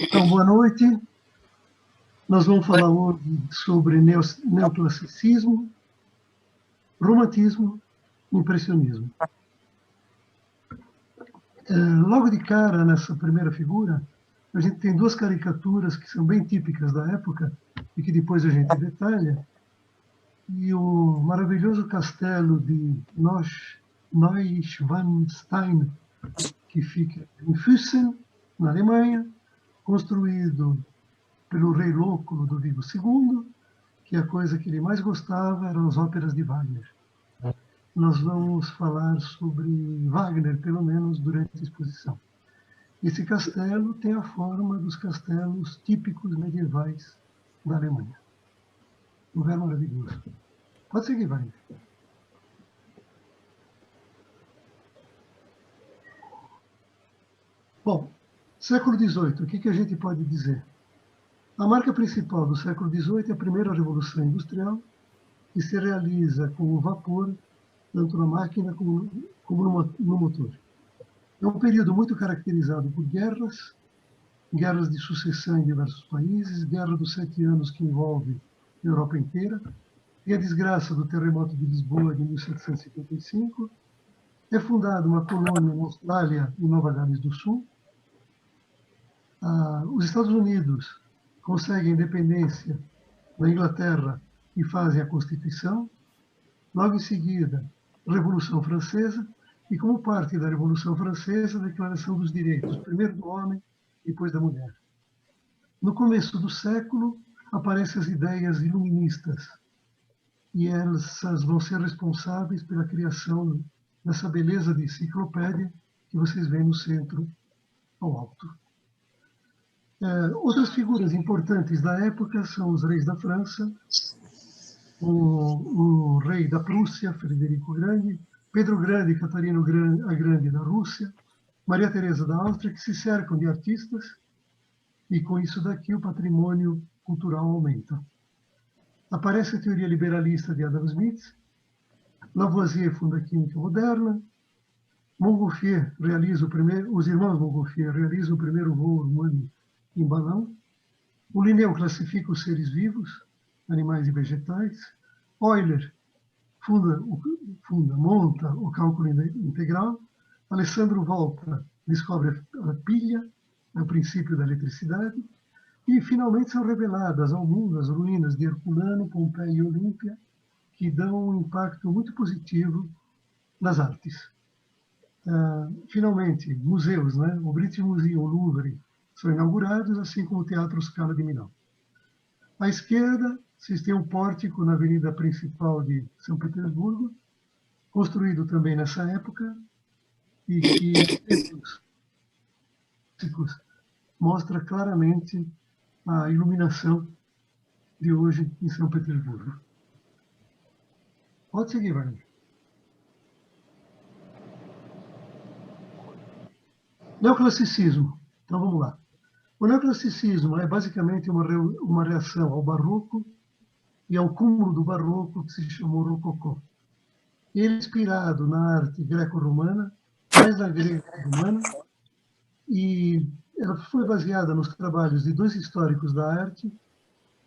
Então, boa noite. Nós vamos falar hoje sobre neoclassicismo, romantismo e impressionismo. Logo de cara, nessa primeira figura, a gente tem duas caricaturas que são bem típicas da época e que depois a gente detalha. E o maravilhoso castelo de Neuschwanstein, que fica em Füssen, na Alemanha, construído pelo rei louco Ludovico II, que a coisa que ele mais gostava eram as óperas de Wagner. Nós vamos falar sobre Wagner, pelo menos, durante a exposição. Esse castelo tem a forma dos castelos típicos medievais da Alemanha. Um lugar maravilhoso. Pode seguir, Wagner. Bom, século XVIII, o que a gente pode dizer? A marca principal do século XVIII é a primeira Revolução Industrial, que se realiza com o vapor, tanto na máquina como no motor. É um período muito caracterizado por guerras de sucessão em diversos países, Guerra dos 7 Anos, que envolve a Europa inteira, e a desgraça do terremoto de Lisboa de 1755. É fundada uma colônia na Austrália e Nova Gales do Sul. Os Estados Unidos conseguem a independência da Inglaterra e fazem a Constituição. Logo em seguida, Revolução Francesa, e como parte da Revolução Francesa, a Declaração dos Direitos, primeiro do homem, depois da mulher. No começo do século, aparecem as ideias iluministas, e essas vão ser responsáveis pela criação dessa beleza de enciclopédia que vocês veem no centro, ao alto. Outras figuras importantes da época são os reis da França, o rei da Prússia, Frederico Grande, Pedro Grande e Catarina a Grande da Rússia, Maria Teresa da Áustria, que se cercam de artistas, e com isso daqui o patrimônio cultural aumenta. Aparece a teoria liberalista de Adam Smith, Lavoisier funda a química moderna, Montgolfier os irmãos Montgolfier realizam o primeiro voo humano em balão, o Linneu classifica os seres vivos, animais e vegetais, Euler monta o cálculo integral, Alessandro Volta descobre a pilha, o princípio da eletricidade, e finalmente são reveladas ao mundo as ruínas de Herculano, Pompeia e Olímpia, que dão um impacto muito positivo nas artes. Finalmente, museus, né? O British Museum, o Louvre, são inaugurados, assim como o Teatro Scala de Milão. À esquerda, vocês têm um pórtico na avenida principal de São Petersburgo, construído também nessa época, e que mostra claramente a iluminação de hoje em São Petersburgo. Pode seguir, Wagner. Neoclassicismo. Então vamos lá. O neoclassicismo é basicamente uma reação ao barroco e ao cúmulo do barroco que se chamou rococó. Ele é inspirado na arte greco-romana, mais na grega-romana, e ela foi baseada nos trabalhos de dois históricos da arte,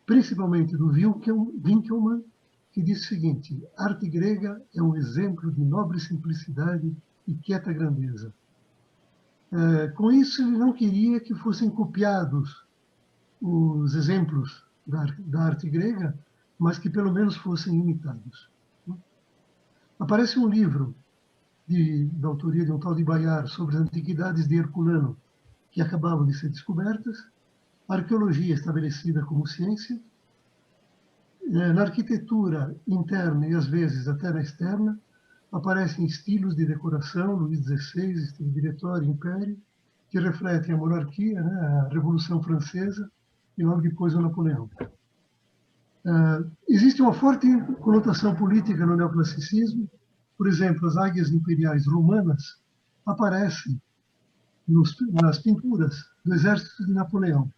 principalmente do Winckelmann, que diz o seguinte: a arte grega é um exemplo de nobre simplicidade e quieta grandeza. Com isso, ele não queria que fossem copiados os exemplos da arte grega, mas que pelo menos fossem imitados. Aparece um livro da autoria de um tal de Bayard sobre as antiguidades de Herculano, que acabavam de ser descobertas, a arqueologia estabelecida como ciência, na arquitetura interna e às vezes até na externa, aparecem estilos de decoração, Luís XVI, estilo diretório, império, que refletem a monarquia, né, a Revolução Francesa e logo depois o Napoleão. Existe uma forte conotação política no neoclassicismo. Por exemplo, as águias imperiais romanas aparecem nas pinturas do exército de Napoleão.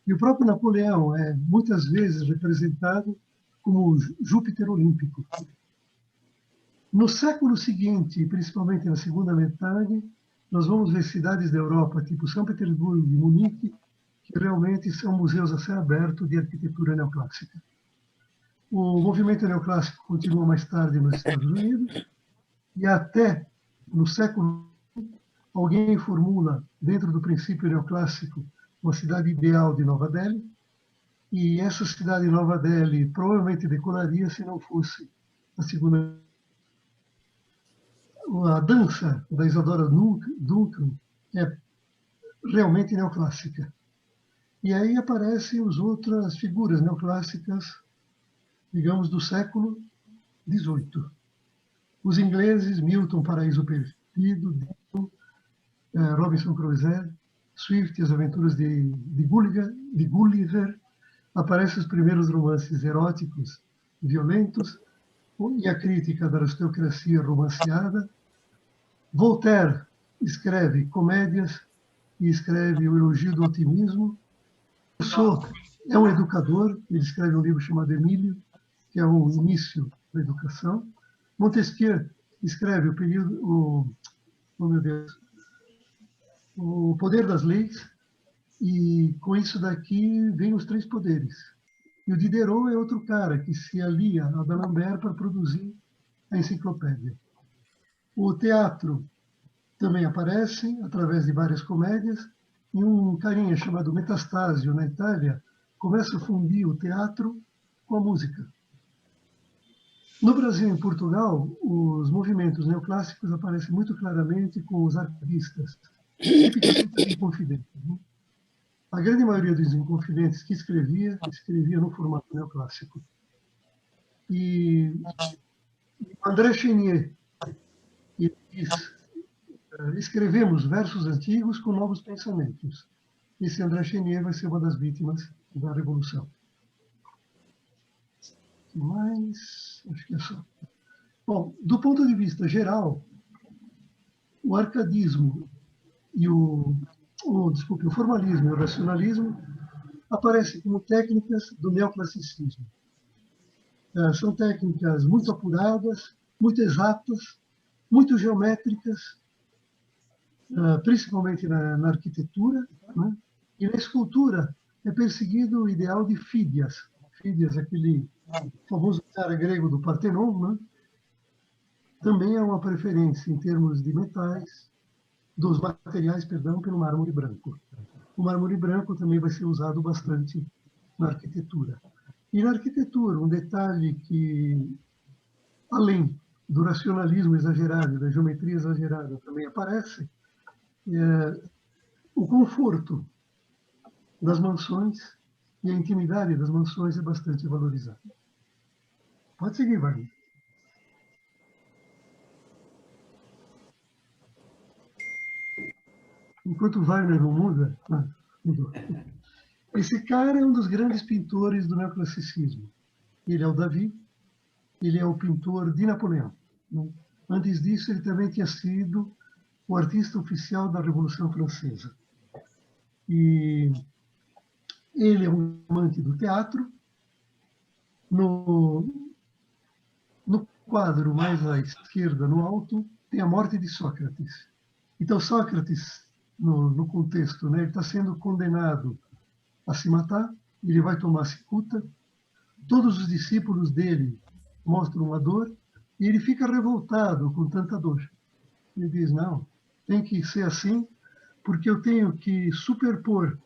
E o próprio Napoleão é muitas vezes representado como Júpiter olímpico. No século seguinte, principalmente na segunda metade, nós vamos ver cidades da Europa, tipo São Petersburgo e Munique, que realmente são museus a céu aberto de arquitetura neoclássica. O movimento neoclássico continua mais tarde nos Estados Unidos, e até no século alguém formula, dentro do princípio neoclássico, uma cidade ideal de Nova Delhi, e essa cidade de Nova Delhi provavelmente decolaria se não fosse a segunda. A dança da Isadora Duncan é realmente neoclássica. E aí aparecem as outras figuras neoclássicas, digamos, do século XVIII. Os ingleses, Milton, Paraíso Perdido, Robinson Crusoe, Swift, As Aventuras de Gulliver, aparecem os primeiros romances eróticos, violentos, e a crítica da aristocracia romanceada. Voltaire escreve comédias e escreve o Elogio do Otimismo. Rousseau é um educador, ele escreve um livro chamado Emílio, que é o início da educação. Montesquieu escreve o Poder das Leis, e com isso daqui vem os três poderes. E o Diderot é outro cara que se alia a D'Alembert para produzir a enciclopédia. O teatro também aparece através de várias comédias, e um carinha chamado Metastasio, na Itália, começa a fundir o teatro com a música. No Brasil e em Portugal, os movimentos neoclássicos aparecem muito claramente com os artistas, tipicamente inconfidentes. A grande maioria dos inconfidentes que escrevia no formato neoclássico. E André Chenier diz: escrevemos versos antigos com novos pensamentos. Esse André Chenier vai ser uma das vítimas da Revolução. Mas acho que é só. Bom, do ponto de vista geral, o arcadismo e o formalismo e o racionalismo aparecem como técnicas do neoclassicismo. São técnicas muito apuradas, muito exatas, muito geométricas, principalmente na arquitetura, né? E na escultura é perseguido o ideal de Fídias. Fídias, aquele famoso cara grego do Partenon, né? Também é uma preferência em termos de metais, dos materiais, perdão, pelo mármore branco. O mármore branco também vai ser usado bastante na arquitetura. E na arquitetura, um detalhe que, além do racionalismo exagerado e da geometria exagerada, também aparece, é o conforto das mansões e a intimidade das mansões é bastante valorizada. Pode seguir, Wagner. Enquanto o Wagner não muda, mudou. Esse cara é um dos grandes pintores do neoclassicismo. Ele é o Davi, ele é o pintor de Napoleão. Antes disso, ele também tinha sido o artista oficial da Revolução Francesa. E ele é um amante do teatro. No quadro mais à esquerda, no alto, tem a morte de Sócrates. Então, Sócrates, no contexto, né, ele está sendo condenado a se matar, ele vai tomar cicuta, todos os discípulos dele mostram a dor, e ele fica revoltado com tanta dor. Ele diz: não, tem que ser assim, porque eu tenho que superpor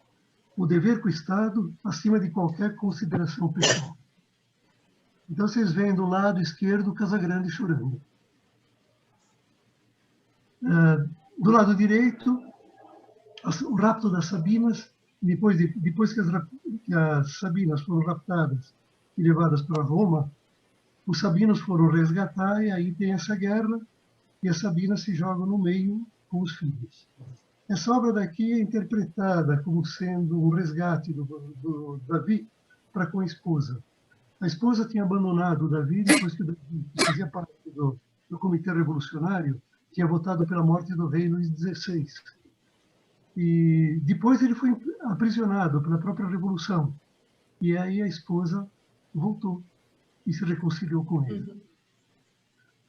o dever com o Estado acima de qualquer consideração pessoal. Então, vocês veem do lado esquerdo o Casagrande chorando. Do lado direito, o rapto das Sabinas. Depois que as Sabinas foram raptadas e levadas para Roma, os Sabinos foram resgatar, e aí tem essa guerra, e as Sabinas se jogam no meio com os filhos. Essa obra daqui é interpretada como sendo um resgate do Davi para com a esposa. A esposa tinha abandonado o Davi depois que o Davi, que fazia parte do Comitê Revolucionário, tinha votado pela morte do rei Luís XVI. E depois ele foi aprisionado pela própria Revolução. E aí a esposa voltou e se reconciliou com ele.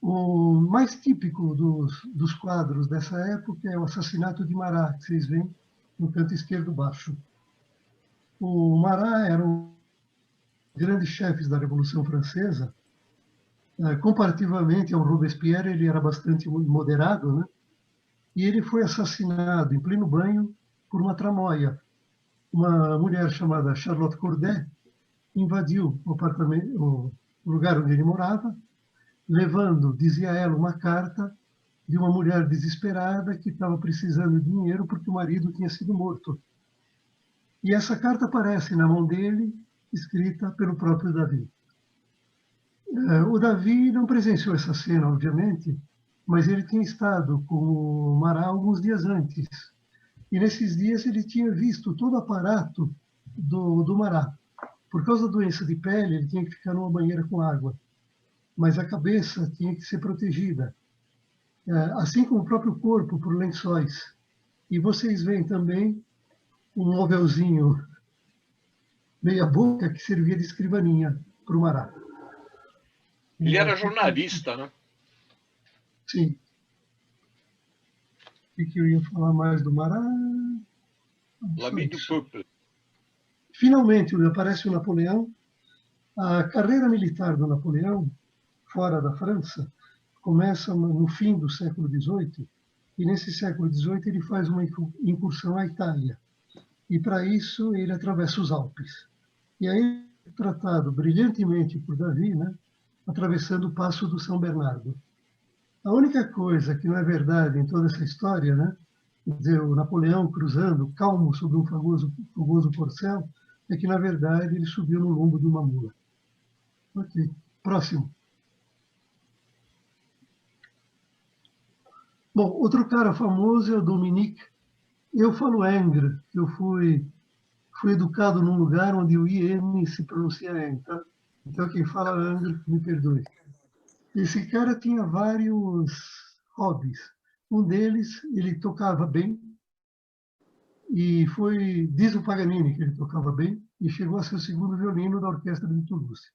O mais típico dos quadros dessa época é o assassinato de Marat, que vocês veem no canto esquerdo baixo. O Marat era um dos grandes chefes da Revolução Francesa. Comparativamente ao Robespierre, ele era bastante moderado, né? E ele foi assassinado em pleno banho por uma tramóia. Uma mulher chamada Charlotte Corday invadiu o apartamento, o lugar onde ele morava, levando, dizia ela, uma carta de uma mulher desesperada que estava precisando de dinheiro porque o marido tinha sido morto. E essa carta aparece na mão dele, escrita pelo próprio Davi. O Davi não presenciou essa cena, obviamente, mas ele tinha estado com o Marat alguns dias antes. E nesses dias ele tinha visto todo o aparato do Marat. Por causa da doença de pele, ele tinha que ficar numa banheira com água, mas a cabeça tinha que ser protegida, assim como o próprio corpo, por lençóis. E vocês veem também um móvelzinho meia-boca que servia de escrivaninha para o Marat. Ele era jornalista, né? Sim. O que eu ia falar mais do Marat? L'Ami du Peuple. Finalmente aparece o Napoleão. A carreira militar do Napoleão, fora da França, começa no fim do século XVIII, e nesse século XVIII ele faz uma incursão à Itália. E para isso ele atravessa os Alpes. E aí é tratado brilhantemente por Davi, né, atravessando o Passo do São Bernardo. A única coisa que não é verdade em toda essa história, né, quer dizer, o Napoleão cruzando calmo sobre um fogoso corcel, é que, na verdade, ele subiu no lombo de uma mula. Ok, próximo. Bom, outro cara famoso é o Dominique. Eu falo Ingres, que eu fui educado num lugar onde o IN se pronuncia N, tá? Então, quem fala Ingres, me perdoe. Esse cara tinha vários hobbies. Um deles, ele tocava bem, e diz o Paganini que ele tocava bem, e chegou a ser o segundo violino da orquestra de Toulouse.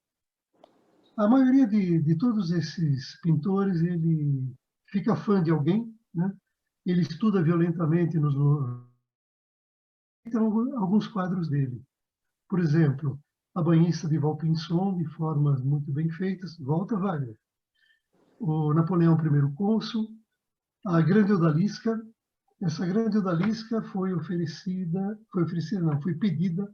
A maioria de todos esses pintores, ele fica fã de alguém, né? Ele estuda violentamente então, alguns quadros dele. Por exemplo, a banhista de Vaucanson, de formas muito bem feitas, Walter Wagner. O Napoleão I Cônsul, a Grande Odalisca. Essa Grande Odalisca foi pedida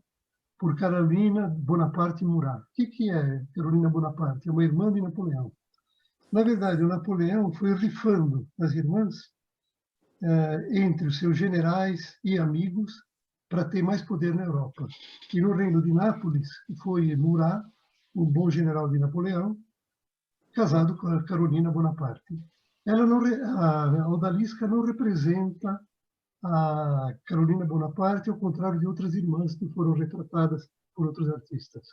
por Carolina Bonaparte Murat. O que é Carolina Bonaparte? É uma irmã de Napoleão. Na verdade, o Napoleão foi rifando as irmãs entre os seus generais e amigos para ter mais poder na Europa. E no reino de Nápoles, foi Murat, o bom general de Napoleão, casado com a Carolina Bonaparte. A Odalisca não representa a Carolina Bonaparte, ao contrário de outras irmãs que foram retratadas por outros artistas.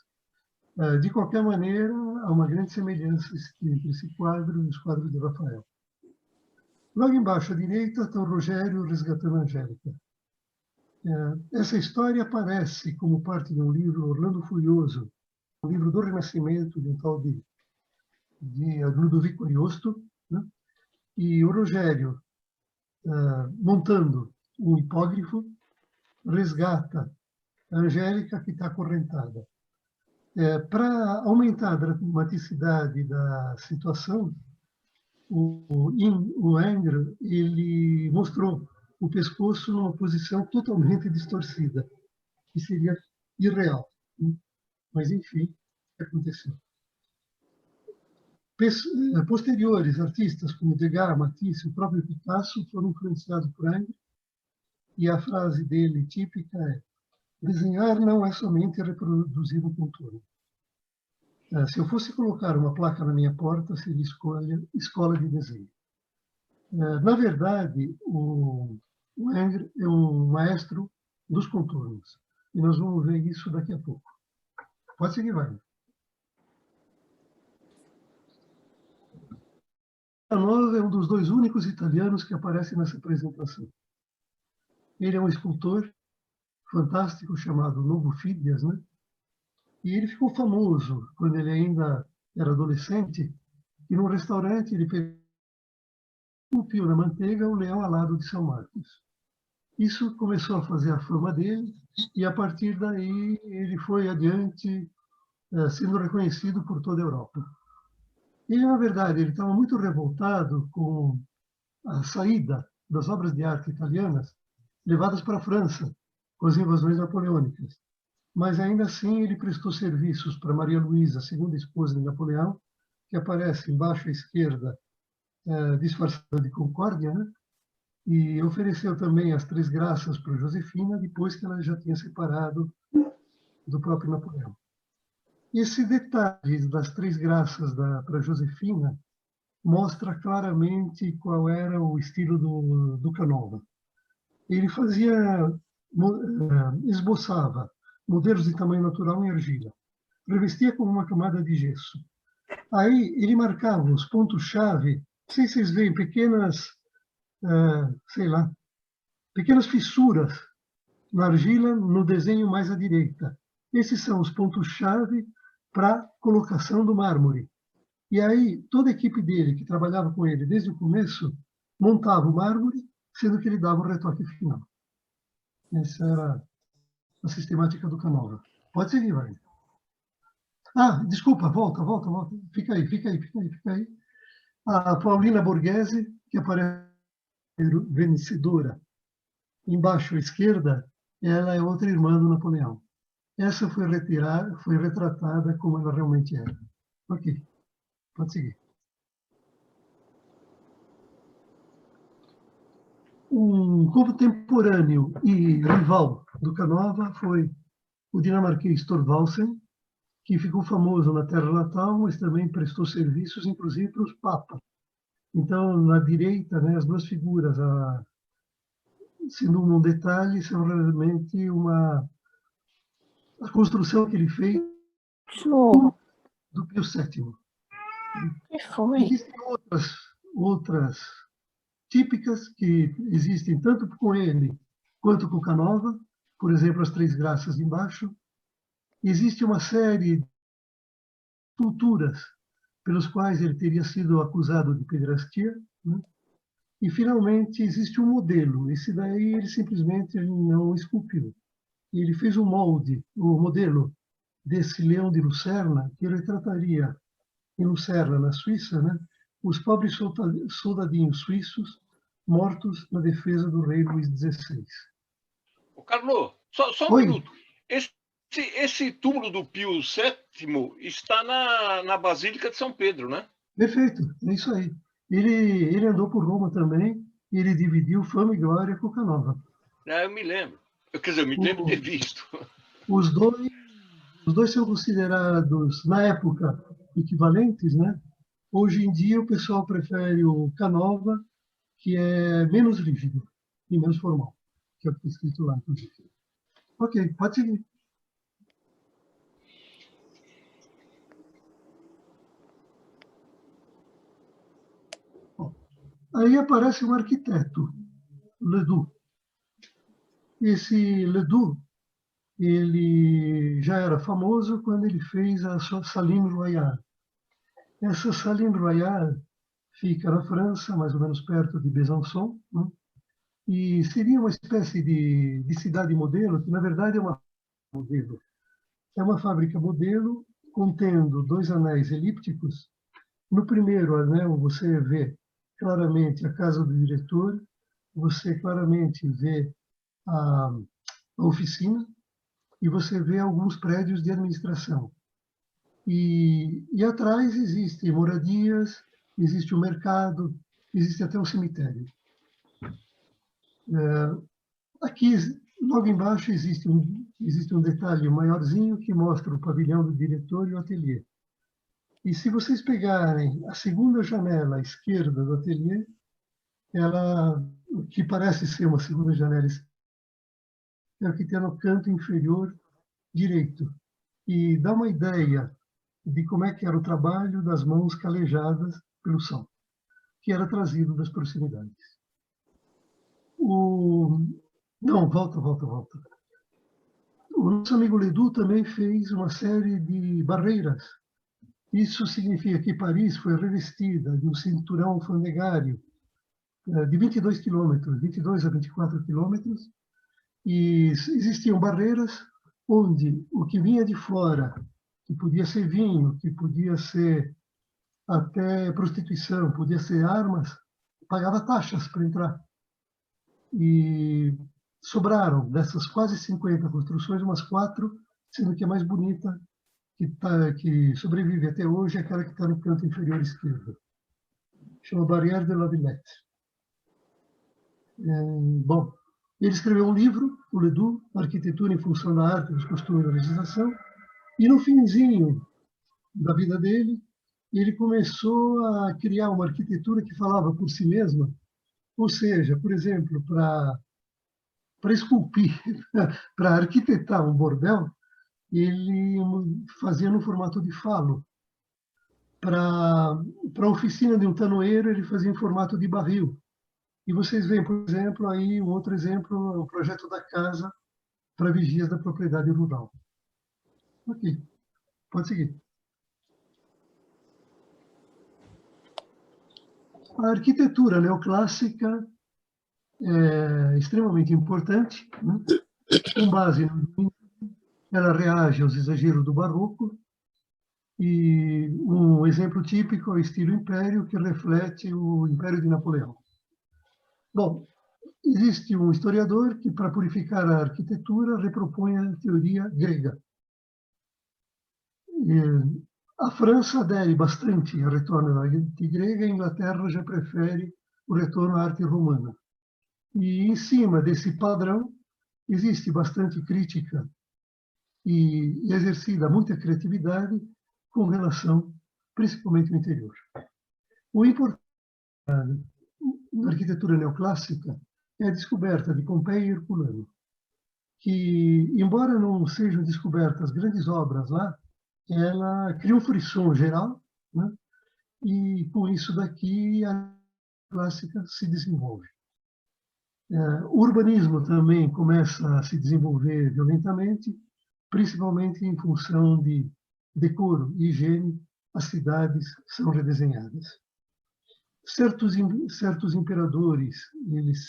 De qualquer maneira, há uma grande semelhança entre esse quadro e os quadros de Rafael. Logo embaixo à direita está o Rogério resgatando a Angélica. Essa história aparece como parte de um livro Orlando Furioso, um livro do Renascimento, de um tal de Ludovico Ariosto, né? E o Rogério, montando um hipógrafo, resgata a Angélica, que está acorrentada. Para aumentar a dramaticidade da situação, o Ingres ele mostrou o pescoço numa posição totalmente distorcida, que seria irreal. Mas, enfim, aconteceu. Posteriores artistas como Degas, Matisse, o próprio Picasso foram influenciados por Ingres, e a frase dele típica é: desenhar não é somente reproduzir um contorno. Se eu fosse colocar uma placa na minha porta, seria escola de desenho. Na verdade, o Ingres é um maestro dos contornos. E nós vamos ver isso daqui a pouco. Pode seguir, vai. Nova é um dos dois únicos italianos que aparece nessa apresentação. Ele é um escultor fantástico chamado Novo Fidias, né? E ele ficou famoso quando ele ainda era adolescente, e num restaurante ele esculpiu na manteiga o leão alado de São Marcos. Isso começou a fazer a fama dele, e a partir daí ele foi adiante, sendo reconhecido por toda a Europa. E, na verdade, ele estava muito revoltado com a saída das obras de arte italianas levadas para a França, com as invasões napoleônicas. Mas, ainda assim, ele prestou serviços para Maria Luísa, segunda esposa de Napoleão, que aparece embaixo à esquerda, disfarçada de Concórdia, né? E ofereceu também as Três Graças para Josefina, depois que ela já tinha separado do próprio Napoleão. Esse detalhe das Três Graças para Josefina mostra claramente qual era o estilo do Canova. Ele esboçava modelos de tamanho natural em argila, revestia com uma camada de gesso. Aí ele marcava os pontos-chave, não sei se vocês veem, pequenas, sei lá, pequenas fissuras na argila no desenho mais à direita. Esses são os pontos-chave para colocação do mármore. E aí, toda a equipe dele, que trabalhava com ele desde o começo, montava o mármore, sendo que ele dava o retoque final. Essa era a sistemática do Canova. Pode seguir, vai. Ah, desculpa, volta. Fica aí. A Paulina Borghese, que aparece vencedora, embaixo à esquerda, ela é outra irmã do Napoleão. Essa foi retratada como ela realmente era. Ok, pode seguir. Um contemporâneo e rival do Canova foi o dinamarquês Thorvaldsen, que ficou famoso na terra natal, mas também prestou serviços, inclusive, para os papas. Então, na direita, né, as duas figuras, sendo um detalhe, são realmente a construção que ele fez do Pio VII. Que foi? Existem outras típicas que existem tanto com ele quanto com Canova, por exemplo, as Três Graças embaixo. Existe uma série de culturas pelos quais ele teria sido acusado de pederastia, né? E, finalmente, existe um modelo. Esse daí ele simplesmente não esculpiu. Ele fez um molde, o modelo desse leão de Lucerna, que ele retrataria em Lucerna, na Suíça, né? Os pobres soldadinhos suíços mortos na defesa do rei Luís XVI. Ô, Carlos, só um minuto. Esse túmulo do Pio VII está na Basílica de São Pedro, né? Perfeito, é isso aí. Ele andou por Roma também, e ele dividiu fama e glória com Canova. Eu me lembro. Quer dizer, eu me lembro de ter visto. Os dois são considerados, na época, equivalentes, né? Hoje em dia, o pessoal prefere o Canova, que é menos rígido e menos formal, que é o que está escrito lá. Ok, pode seguir. Aí aparece um arquiteto, Ledoux. Esse Ledoux, ele já era famoso quando ele fez a sua Saline Royale. Essa Saline Royale fica na França, mais ou menos perto de Besançon, né? E seria uma espécie de cidade modelo, que na verdade é uma modelo. É uma fábrica modelo contendo dois anéis elípticos. No primeiro anel você vê claramente a casa do diretor, você claramente vê a oficina e você vê alguns prédios de administração. E atrás existem moradias, existe o mercado, existe até um cemitério. Aqui, logo embaixo, existe um detalhe maiorzinho que mostra o pavilhão do diretor e o ateliê. E se vocês pegarem a segunda janela à esquerda do ateliê, ela, o que parece ser uma segunda janela, é o que tem no canto inferior direito. E dá uma ideia de como é que era o trabalho das mãos calejadas pelo sol, que era trazido das proximidades. Não, volta. O nosso amigo Ledoux também fez uma série de barreiras. Isso significa que Paris foi revestida de um cinturão alfandegário de 22 quilômetros, 22 a 24 quilômetros, e existiam barreiras onde o que vinha de fora, que podia ser vinho, que podia ser até prostituição, podia ser armas, pagava taxas para entrar. E sobraram dessas quase 50 construções, umas 4, sendo que a mais bonita, que sobrevive até hoje, é aquela que está no canto inferior esquerdo. Chama Barrière de la Villette. Bom, ele escreveu um livro, o Ledoux, Arquitetura em Função da Arte, dos Costumes e da Legislação, e no finzinho da vida dele, ele começou a criar uma arquitetura que falava por si mesma, ou seja, por exemplo, para esculpir, para arquitetar um bordel, ele fazia no formato de falo. Para a oficina de um tanoeiro, ele fazia em formato de barril. E vocês veem, por exemplo, aí um outro exemplo, o projeto da casa para vigias da propriedade rural. Ok, pode seguir. A arquitetura neoclássica é extremamente importante, né? Com base no ela reage aos exageros do barroco, e um exemplo típico é o estilo império, que reflete o Império de Napoleão. Bom, existe um historiador que, para purificar a arquitetura, repropõe a teoria grega. A França adere bastante ao retorno da arte grega, a Inglaterra já prefere o retorno à arte romana. E, em cima desse padrão, existe bastante crítica e exercida muita criatividade com relação, principalmente, ao interior. O importante na arquitetura neoclássica é a descoberta de Pompeia e Herculano, que, embora não sejam descobertas grandes obras lá, ela cria um frisson geral, né? E com isso daqui a clássica se desenvolve. O urbanismo também começa a se desenvolver violentamente, principalmente em função de decoro e higiene, as cidades são redesenhadas. Certos imperadores, eles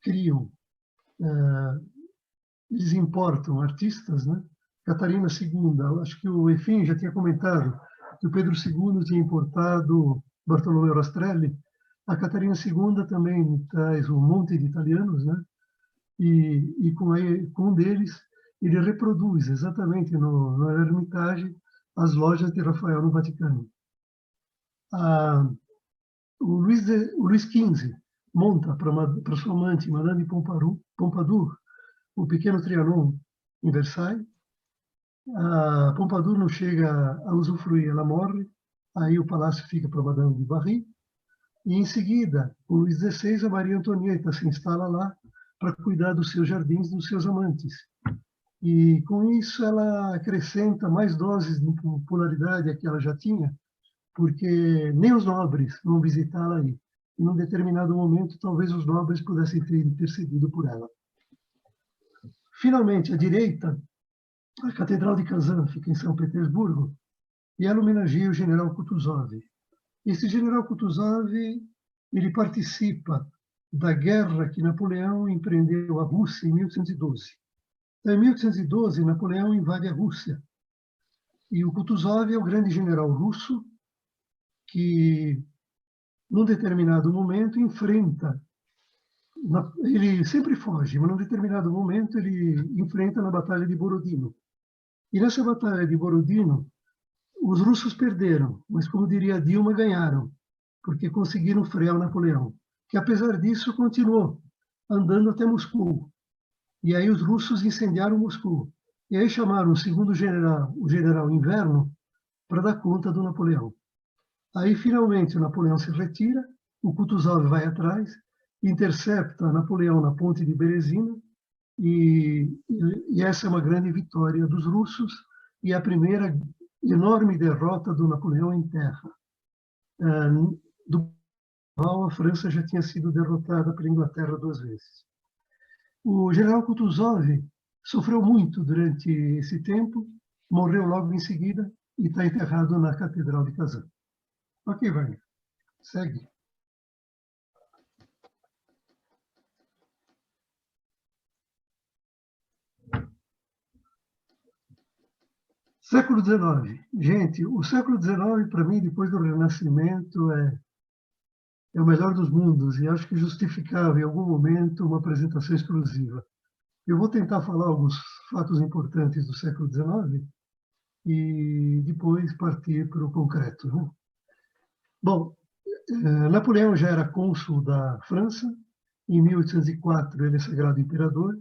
criam, eles importam artistas, né? Catarina II, acho que o Efim já tinha comentado que o Pedro II tinha importado Bartolomeu Rastrelli. A Catarina II também traz um monte de italianos, né? E com um deles, ele reproduz exatamente na Ermitage as lojas de Rafael no Vaticano. O Luís XV monta para sua amante, Madame de Pompadour, o Pequeno Trianon em Versailles. A Pompadour não chega a usufruir, ela morre, aí o palácio fica para Madame de Barry, e em seguida, o Luís XVI, a Maria Antonieta se instala lá para cuidar dos seus jardins, dos seus amantes. E com isso ela acrescenta mais doses de popularidade a que ela já tinha, porque nem os nobres vão visitá-la aí. Em um determinado momento, talvez os nobres pudessem ter intercedido por ela. Finalmente, à direita, a Catedral de Kazan fica em São Petersburgo, e ela homenageia o general Kutuzov. Esse general Kutuzov, ele participa da guerra que Napoleão empreendeu à Rússia em 1812. Então, em 1812, Napoleão invade a Rússia. E o Kutuzov é o grande general russo que, num determinado momento, enfrenta. Ele sempre foge, mas num determinado momento ele enfrenta na Batalha de Borodino. E nessa Batalha de Borodino, os russos perderam, mas, como diria Dilma, ganharam, porque conseguiram frear o Napoleão, que, apesar disso, continuou andando até Moscou. E aí os russos incendiaram Moscou. E aí chamaram o segundo general, o general Inverno, para dar conta do Napoleão. Aí, finalmente, o Napoleão se retira, o Kutuzov vai atrás, intercepta Napoleão na ponte de Berezina, e essa é uma grande vitória dos russos, e a primeira enorme derrota do Napoleão em terra. Do qual a França já tinha sido derrotada pela Inglaterra 2 vezes. O general Kutuzov sofreu muito durante esse tempo, morreu logo em seguida e está enterrado na Catedral de Kazan. Ok, Wagner, segue. Século XIX. Gente, o século XIX, para mim, depois do Renascimento, é o melhor dos mundos e acho que justificava, em algum momento, uma apresentação exclusiva. Eu vou tentar falar alguns fatos importantes do século XIX e depois partir para o concreto. Né? Bom, Napoleão já era cônsul da França. Em 1804, ele é sagrado imperador.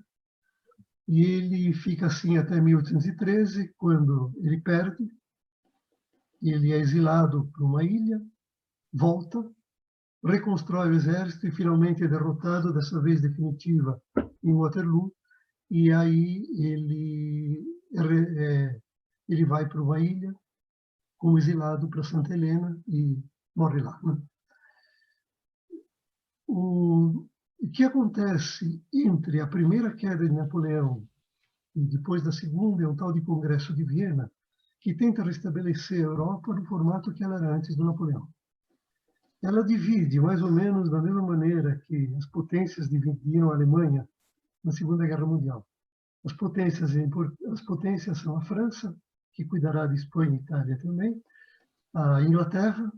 E ele fica assim até 1813, quando ele perde. Ele é exilado para uma ilha, volta, reconstrói o exército e finalmente é derrotado, dessa vez definitiva, em Waterloo. E aí ele vai para uma ilha como exilado para Santa Helena e morre lá. Né? O que acontece entre a primeira queda de Napoleão e depois da segunda é um tal de Congresso de Viena, que tenta restabelecer a Europa no formato que ela era antes do Napoleão. Ela divide, mais ou menos da mesma maneira que as potências dividiram a Alemanha na Segunda Guerra Mundial. As potências são a França, que cuidará de Espanha e Itália também, a Inglaterra,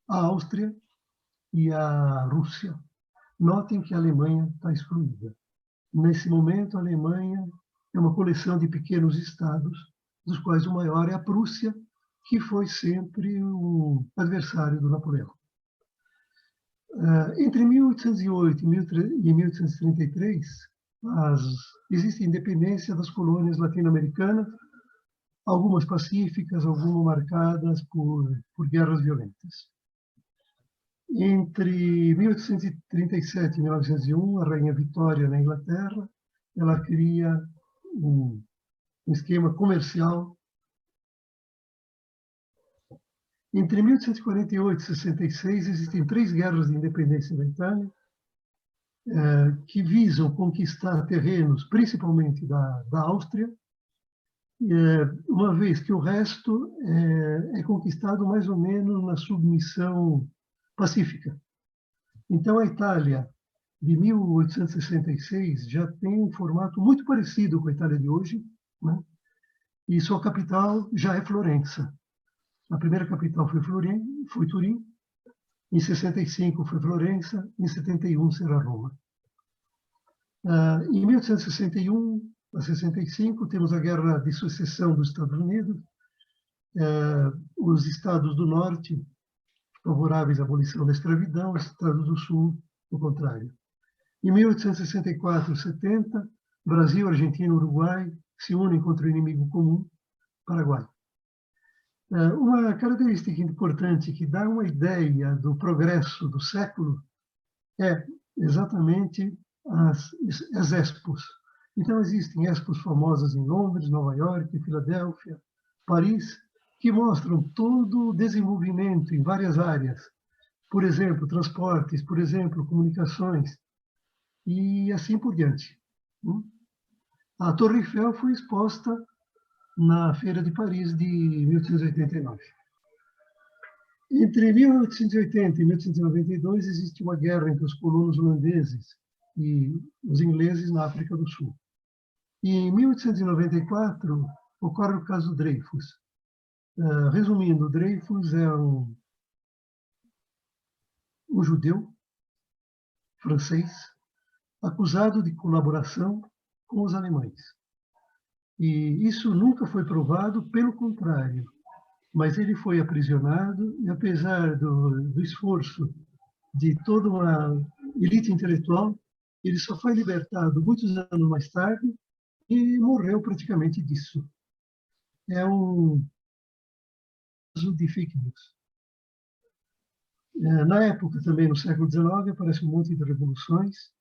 a Áustria e a Rússia. Notem que a Alemanha está excluída. Nesse momento, a Alemanha é uma coleção de pequenos estados, dos quais o maior é a Prússia, que foi sempre o adversário do Napoleão. Entre 1808 e 1833, existe independência das colônias latino-americanas, algumas pacíficas, algumas marcadas por guerras violentas. Entre 1837 e 1901, a Rainha Vitória, na Inglaterra, ela cria um esquema comercial. Entre 1848 e 66, existem 3 guerras de independência da Itália, que visam conquistar terrenos, principalmente da Áustria, uma vez que o resto é conquistado mais ou menos na submissão pacífica. Então, a Itália de 1866 já tem um formato muito parecido com a Itália de hoje, né? E sua capital já é Florença. A primeira capital foi Turim, em 65 foi Florença, em 71 será Roma. Em 1861 a 65 temos a Guerra de Sucessão dos Estados Unidos, os estados do norte favoráveis à abolição da escravidão, os estados do sul, o contrário. Em 1864 e 70, Brasil, Argentina e Uruguai se unem contra o inimigo comum, Paraguai. Uma característica importante que dá uma ideia do progresso do século é exatamente as expos. Então, existem expos famosas em Londres, Nova York, Filadélfia, Paris, que mostram todo o desenvolvimento em várias áreas. Por exemplo, transportes, por exemplo, comunicações, e assim por diante. A Torre Eiffel foi exposta na Feira de Paris de 1889. Entre 1880 e 1892 existe uma guerra entre os colonos holandeses e os ingleses na África do Sul. E em 1894 ocorre o caso Dreyfus. Resumindo, Dreyfus é um judeu francês acusado de colaboração com os alemães. E isso nunca foi provado, pelo contrário. Mas ele foi aprisionado e, apesar do esforço de toda uma elite intelectual, ele só foi libertado muitos anos mais tarde e morreu praticamente disso. É um caso de fake news. Na época, também no século XIX, aparece um monte de revoluções,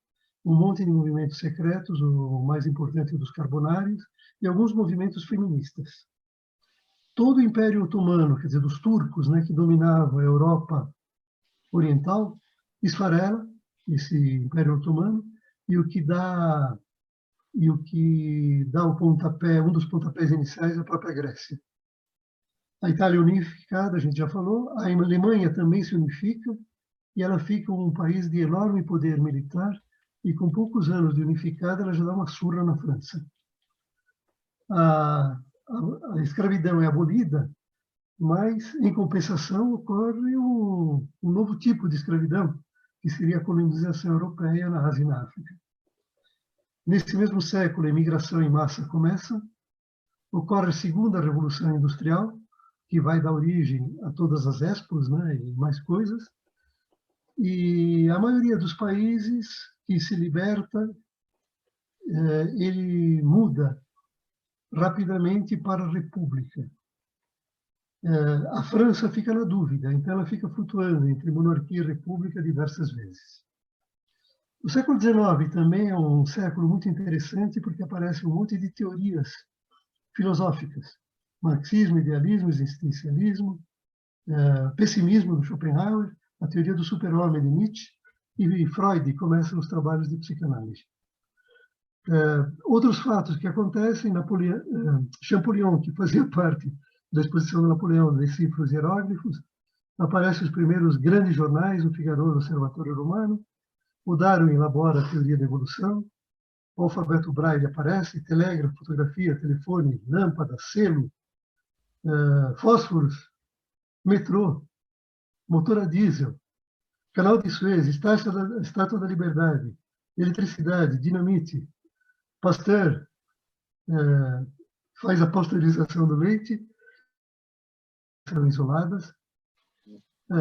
um monte de movimentos secretos, o mais importante dos carbonários, e alguns movimentos feministas. Todo o Império Otomano, quer dizer, dos turcos, né, que dominava a Europa Oriental, esfarela esse Império Otomano, e o que dá o pontapé, um dos pontapés iniciais, é a própria Grécia. A Itália unificada, a gente já falou, a Alemanha também se unifica, e ela fica um país de enorme poder militar, e com poucos anos de unificada, ela já dá uma surra na França. a escravidão é abolida, mas, em compensação, ocorre um novo tipo de escravidão, que seria a colonização europeia na Ásia e na África. Nesse mesmo século, a imigração em massa começa, ocorre a segunda revolução industrial, que vai dar origem a todas as expos, né, e mais coisas, e a maioria dos países que se liberta, ele muda rapidamente para a república. A França fica na dúvida, então ela fica flutuando entre monarquia e república diversas vezes. O século XIX também é um século muito interessante porque aparece um monte de teorias filosóficas. Marxismo, idealismo, existencialismo, pessimismo do Schopenhauer, a teoria do super-homem de Nietzsche, e Freud começam os trabalhos de psicanálise. Outros fatos que acontecem, Champollion, que fazia parte da exposição de Napoleão de cifras e hieróglifos, aparecem os primeiros grandes jornais, o Figaro, o Observatório Romano, o Darwin elabora a teoria da evolução, o alfabeto Braille aparece, telégrafo, fotografia, telefone, lâmpada, selo, fósforos, metrô, motor a diesel, canal de Suez, Estátua da Liberdade, eletricidade, dinamite, Pasteur faz a pasteurização do leite, são isoladas.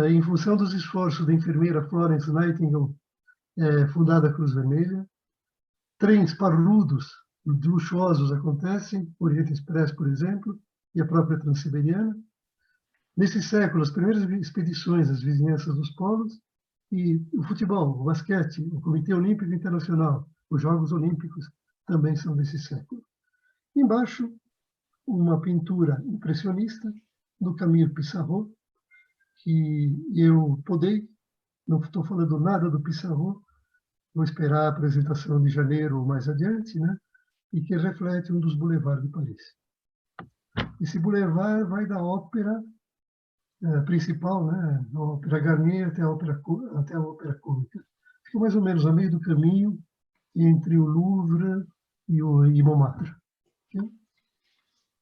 Em função dos esforços da enfermeira Florence Nightingale, fundada a Cruz Vermelha. Trens parrudos, luxuosos acontecem, Oriente Express, por exemplo, e a própria Transiberiana. Nesse século, as primeiras expedições às vizinhanças dos polos, e o futebol, o basquete, o Comitê Olímpico Internacional, os Jogos Olímpicos também são desse século. Embaixo, uma pintura impressionista do Camille Pissarro, que eu podei, não estou falando nada do Pissarro, vou esperar a apresentação de janeiro ou mais adiante, né? E que reflete um dos boulevards de Paris. Esse boulevard vai da ópera principal, né? Da ópera Garnier até a ópera cômica. Fica mais ou menos a meio do caminho entre o Louvre e Montmartre. Okay?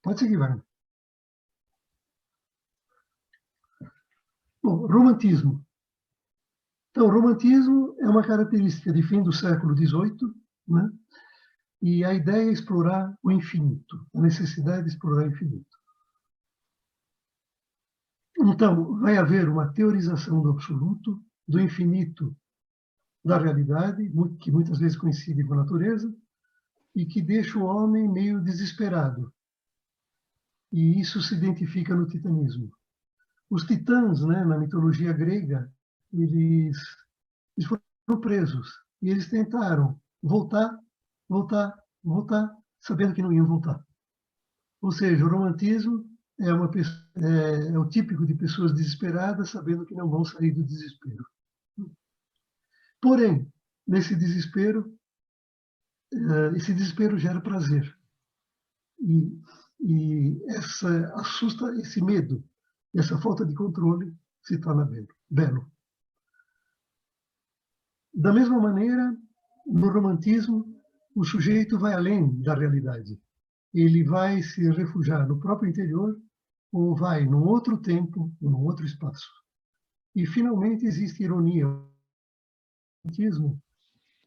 Pode seguir, vai. Bom, romantismo. Então, o romantismo é uma característica de fim do século XVIII, né? E a ideia é explorar o infinito, a necessidade de explorar o infinito. Então, vai haver uma teorização do absoluto, do infinito da realidade, que muitas vezes coincide com a natureza, e que deixa o homem meio desesperado. E isso se identifica no titanismo. Os titãs, né, na mitologia grega, eles foram presos. E eles tentaram voltar, sabendo que não iam voltar. Ou seja, o romantismo é o típico de pessoas desesperadas, sabendo que não vão sair do desespero. Porém, nesse desespero, esse desespero gera prazer. E esse medo, essa falta de controle se torna belo. Da mesma maneira, no romantismo, o sujeito vai além da realidade. Ele vai se refugiar no próprio interior ou vai num outro tempo, num outro espaço. E, finalmente, existe ironia no romantismo,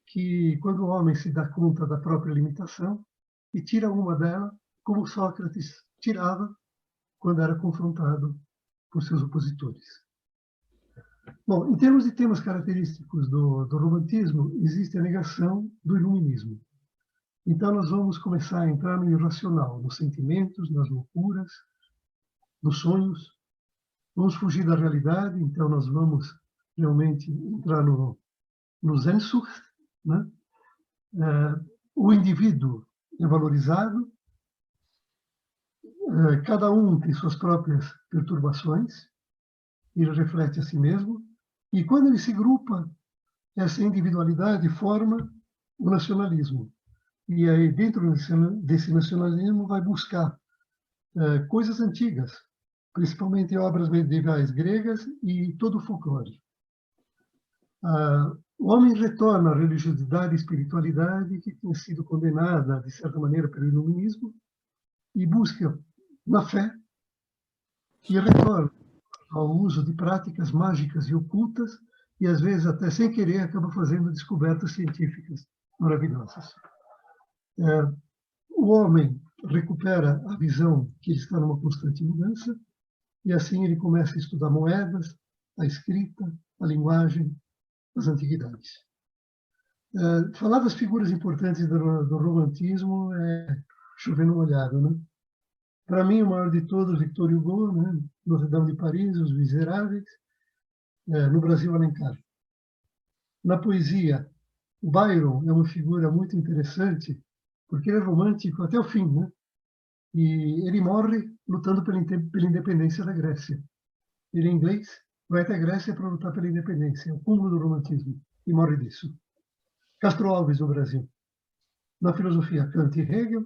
que quando o homem se dá conta da própria limitação e tira uma dela, como Sócrates tirava quando era confrontado por seus opositores. Bom, em termos de temas característicos do romantismo, existe a negação do iluminismo. Então, nós vamos começar a entrar no irracional, nos sentimentos, nas loucuras, nos sonhos. Vamos fugir da realidade, então nós vamos realmente entrar no Sehnsucht, né? O indivíduo é valorizado, cada um tem suas próprias perturbações, ele reflete a si mesmo, e quando ele se grupa, essa individualidade forma o nacionalismo. E aí, dentro desse nacionalismo, vai buscar coisas antigas, principalmente obras medievais gregas e todo o folclore. O homem retorna à religiosidade e espiritualidade que tinha sido condenada, de certa maneira, pelo iluminismo, e busca na fé e retorna ao uso de práticas mágicas e ocultas e, às vezes, até sem querer, acaba fazendo descobertas científicas maravilhosas. O homem recupera a visão que ele está numa constante mudança e, assim, ele começa a estudar moedas, a escrita, a linguagem, as antiguidades. Falar das figuras importantes do romantismo é chover no molhado, né? Para mim, o maior de todos, Victor Hugo, né? Notre Dame de Paris, Os Miseráveis, no Brasil, Alencar. Na poesia, o Byron é uma figura muito interessante, porque ele é romântico até o fim, né? E ele morre lutando pela independência da Grécia. Ele é inglês, vai até a Grécia para lutar pela independência, é o cúmulo do romantismo, e morre disso. Castro Alves, no Brasil. Na filosofia, Kant e Hegel,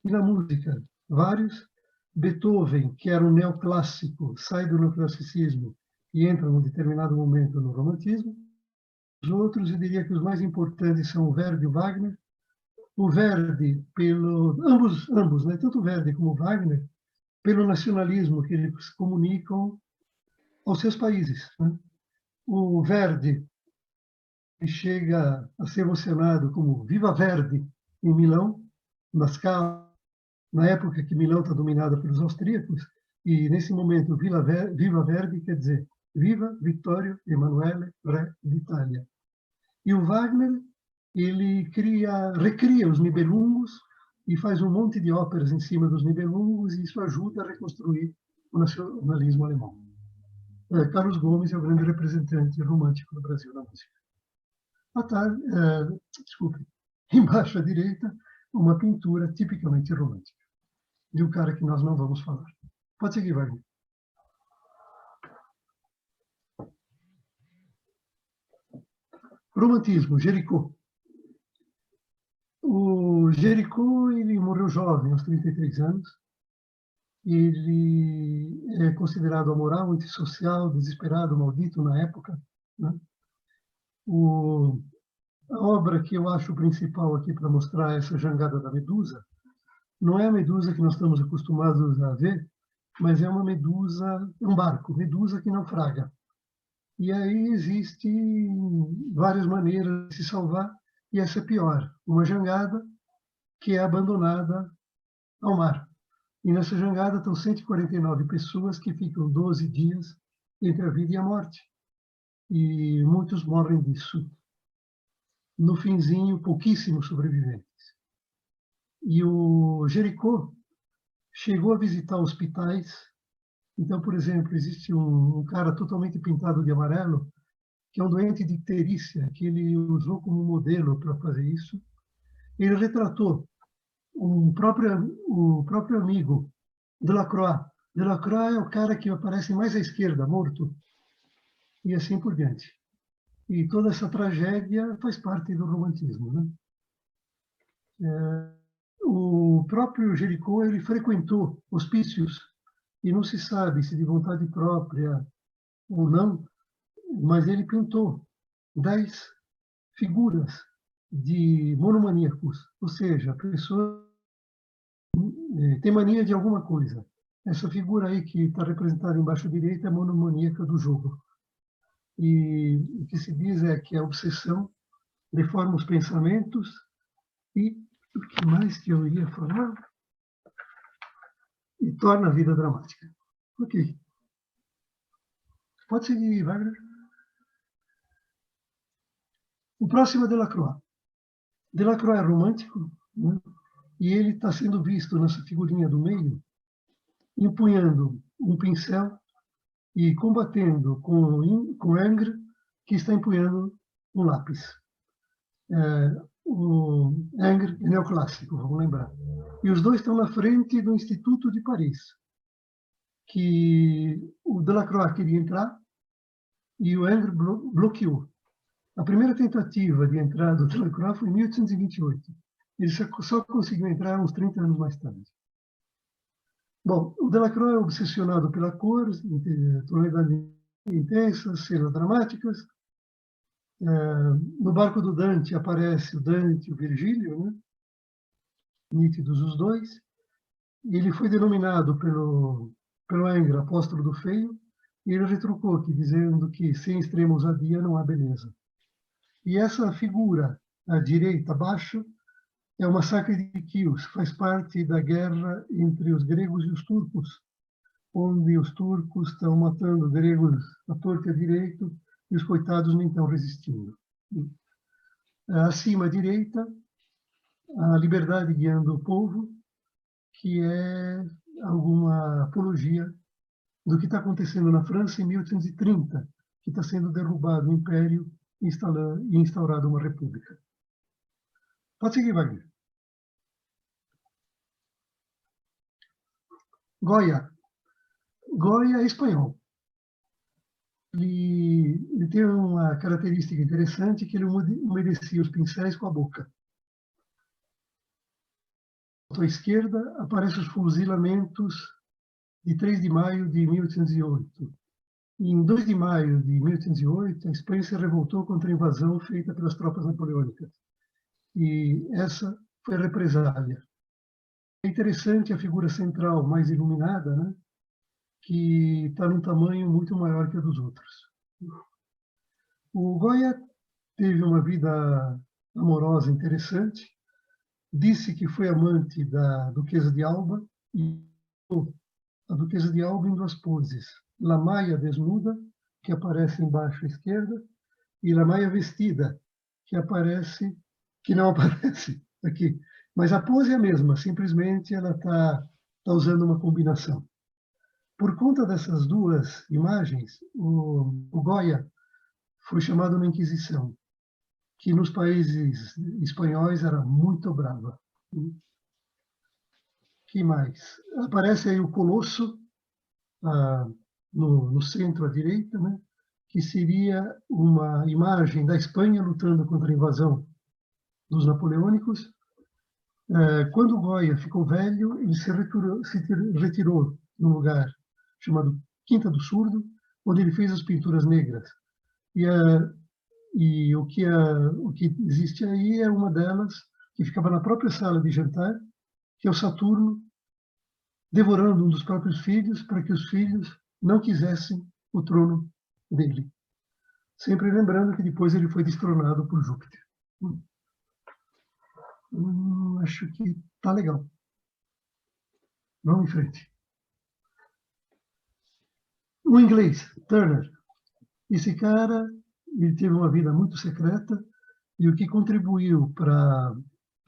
e na música, vários. Beethoven, que era um neoclássico, sai do neoclassicismo e entra num determinado momento no romantismo. Os outros, eu diria que os mais importantes são o Verdi e o Wagner. O Verdi, ambos, né? Tanto o Verdi como o Wagner, pelo nacionalismo que eles comunicam aos seus países, né? O Verdi chega a ser emocionado como Viva Verdi em Milão, na Scala, na época que Milão está dominada pelos austríacos, e nesse momento Viva Verdi quer dizer Viva Vittorio Emanuele Re d'Italia. E o Wagner, ele recria os Nibelungos e faz um monte de óperas em cima dos Nibelungos, e isso ajuda a reconstruir o nacionalismo alemão. Carlos Gomes é o grande representante romântico do Brasil na música. Desculpe, embaixo à direita, uma pintura tipicamente romântica, de um cara que nós não vamos falar. Pode seguir, Wagner. Romantismo, Jericó. O Jericó, ele morreu jovem, aos 33 anos. Ele é considerado amoral, antissocial, desesperado, maldito na época, né? A obra que eu acho principal aqui para mostrar essa jangada da Medusa não é a Medusa que nós estamos acostumados a ver, mas é uma Medusa, um barco, Medusa que naufraga. E aí existem várias maneiras de se salvar, e essa é pior, uma jangada que é abandonada ao mar. E nessa jangada estão 149 pessoas que ficam 12 dias entre a vida e a morte. E muitos morrem disso. No finzinho, pouquíssimos sobreviventes. E o Jericó chegou a visitar hospitais. Então, por exemplo, existe um cara totalmente pintado de amarelo, que é um doente de icterícia, que ele usou como modelo para fazer isso. Ele retratou o próprio amigo Delacroix. Delacroix é o cara que aparece mais à esquerda, morto, e assim por diante. E toda essa tragédia faz parte do romantismo, né? O próprio Jericó, ele frequentou hospícios, e não se sabe se de vontade própria ou não, mas ele pintou 10 figuras de monomaníacos, ou seja, a pessoa tem mania de alguma coisa. Essa figura aí que está representada embaixo à direita é a monomaníaca do jogo. E o que se diz é que a obsessão deforma os pensamentos e o que mais que eu ia falar? E torna a vida dramática. Ok. Pode seguir, Wagner. O próximo é Delacroix. Delacroix é romântico, né? E ele está sendo visto nessa figurinha do meio, empunhando um pincel e combatendo com Ingres, que está empunhando um lápis. O Ingres é neoclássico, vamos lembrar. E os dois estão na frente do Instituto de Paris, que o Delacroix queria entrar e o Ingres bloqueou. A primeira tentativa de entrada do Delacroix foi em 1828. Ele só conseguiu entrar uns 30 anos mais tarde. Bom, o Delacroix é obsessionado pela cor, tonalidades intensas, cenas dramáticas. No barco do Dante aparece o Dante e o Virgílio, né? Nítidos os dois. ele foi denominado pelo Angra apóstolo do feio, e ele retrucou dizendo que sem extrema ousadia não há beleza. E essa figura, à direita, abaixo, é o massacre de Quios, faz parte da guerra entre os gregos e os turcos, onde os turcos estão matando gregos à torta e à direita, e os coitados nem estão resistindo. Acima à direita, a liberdade guiando o povo, que é alguma apologia do que está acontecendo na França em 1830, que está sendo derrubado o Império e instaurada uma república. Pode seguir, Wagner. Goya. Goya é espanhol. Ele tem uma característica interessante, que ele umedecia os pincéis com a boca. À esquerda aparecem os fuzilamentos de 3 de maio de 1808. E em 2 de maio de 1808, a Espanha se revoltou contra a invasão feita pelas tropas napoleônicas. E essa foi a represália. É interessante a figura central mais iluminada, né? Que está num tamanho muito maior que a dos outros. O Goya teve uma vida amorosa interessante, disse que foi amante da Duquesa de Alba, e a Duquesa de Alba em 2 poses: La Maia desnuda, que aparece embaixo à esquerda, e La Maia vestida, que não aparece aqui. Mas a pose é a mesma, simplesmente ela está usando uma combinação. Por conta dessas 2 imagens, o Goya foi chamado na Inquisição, que nos países espanhóis era muito brava. Que mais? Aparece aí o Colosso, no centro à direita, né? Que seria uma imagem da Espanha lutando contra a invasão dos napoleônicos. Quando Goya ficou velho, ele se retirou num lugar chamado Quinta do Surdo, onde ele fez as pinturas negras. E o que existe aí é uma delas, que ficava na própria sala de jantar, que é o Saturno devorando um dos próprios filhos, para que os filhos não quisessem o trono dele. Sempre lembrando que depois ele foi destronado por Júpiter. Acho que está legal. Vamos em frente. O inglês, Turner. Esse cara, ele teve uma vida muito secreta, e o que contribuiu para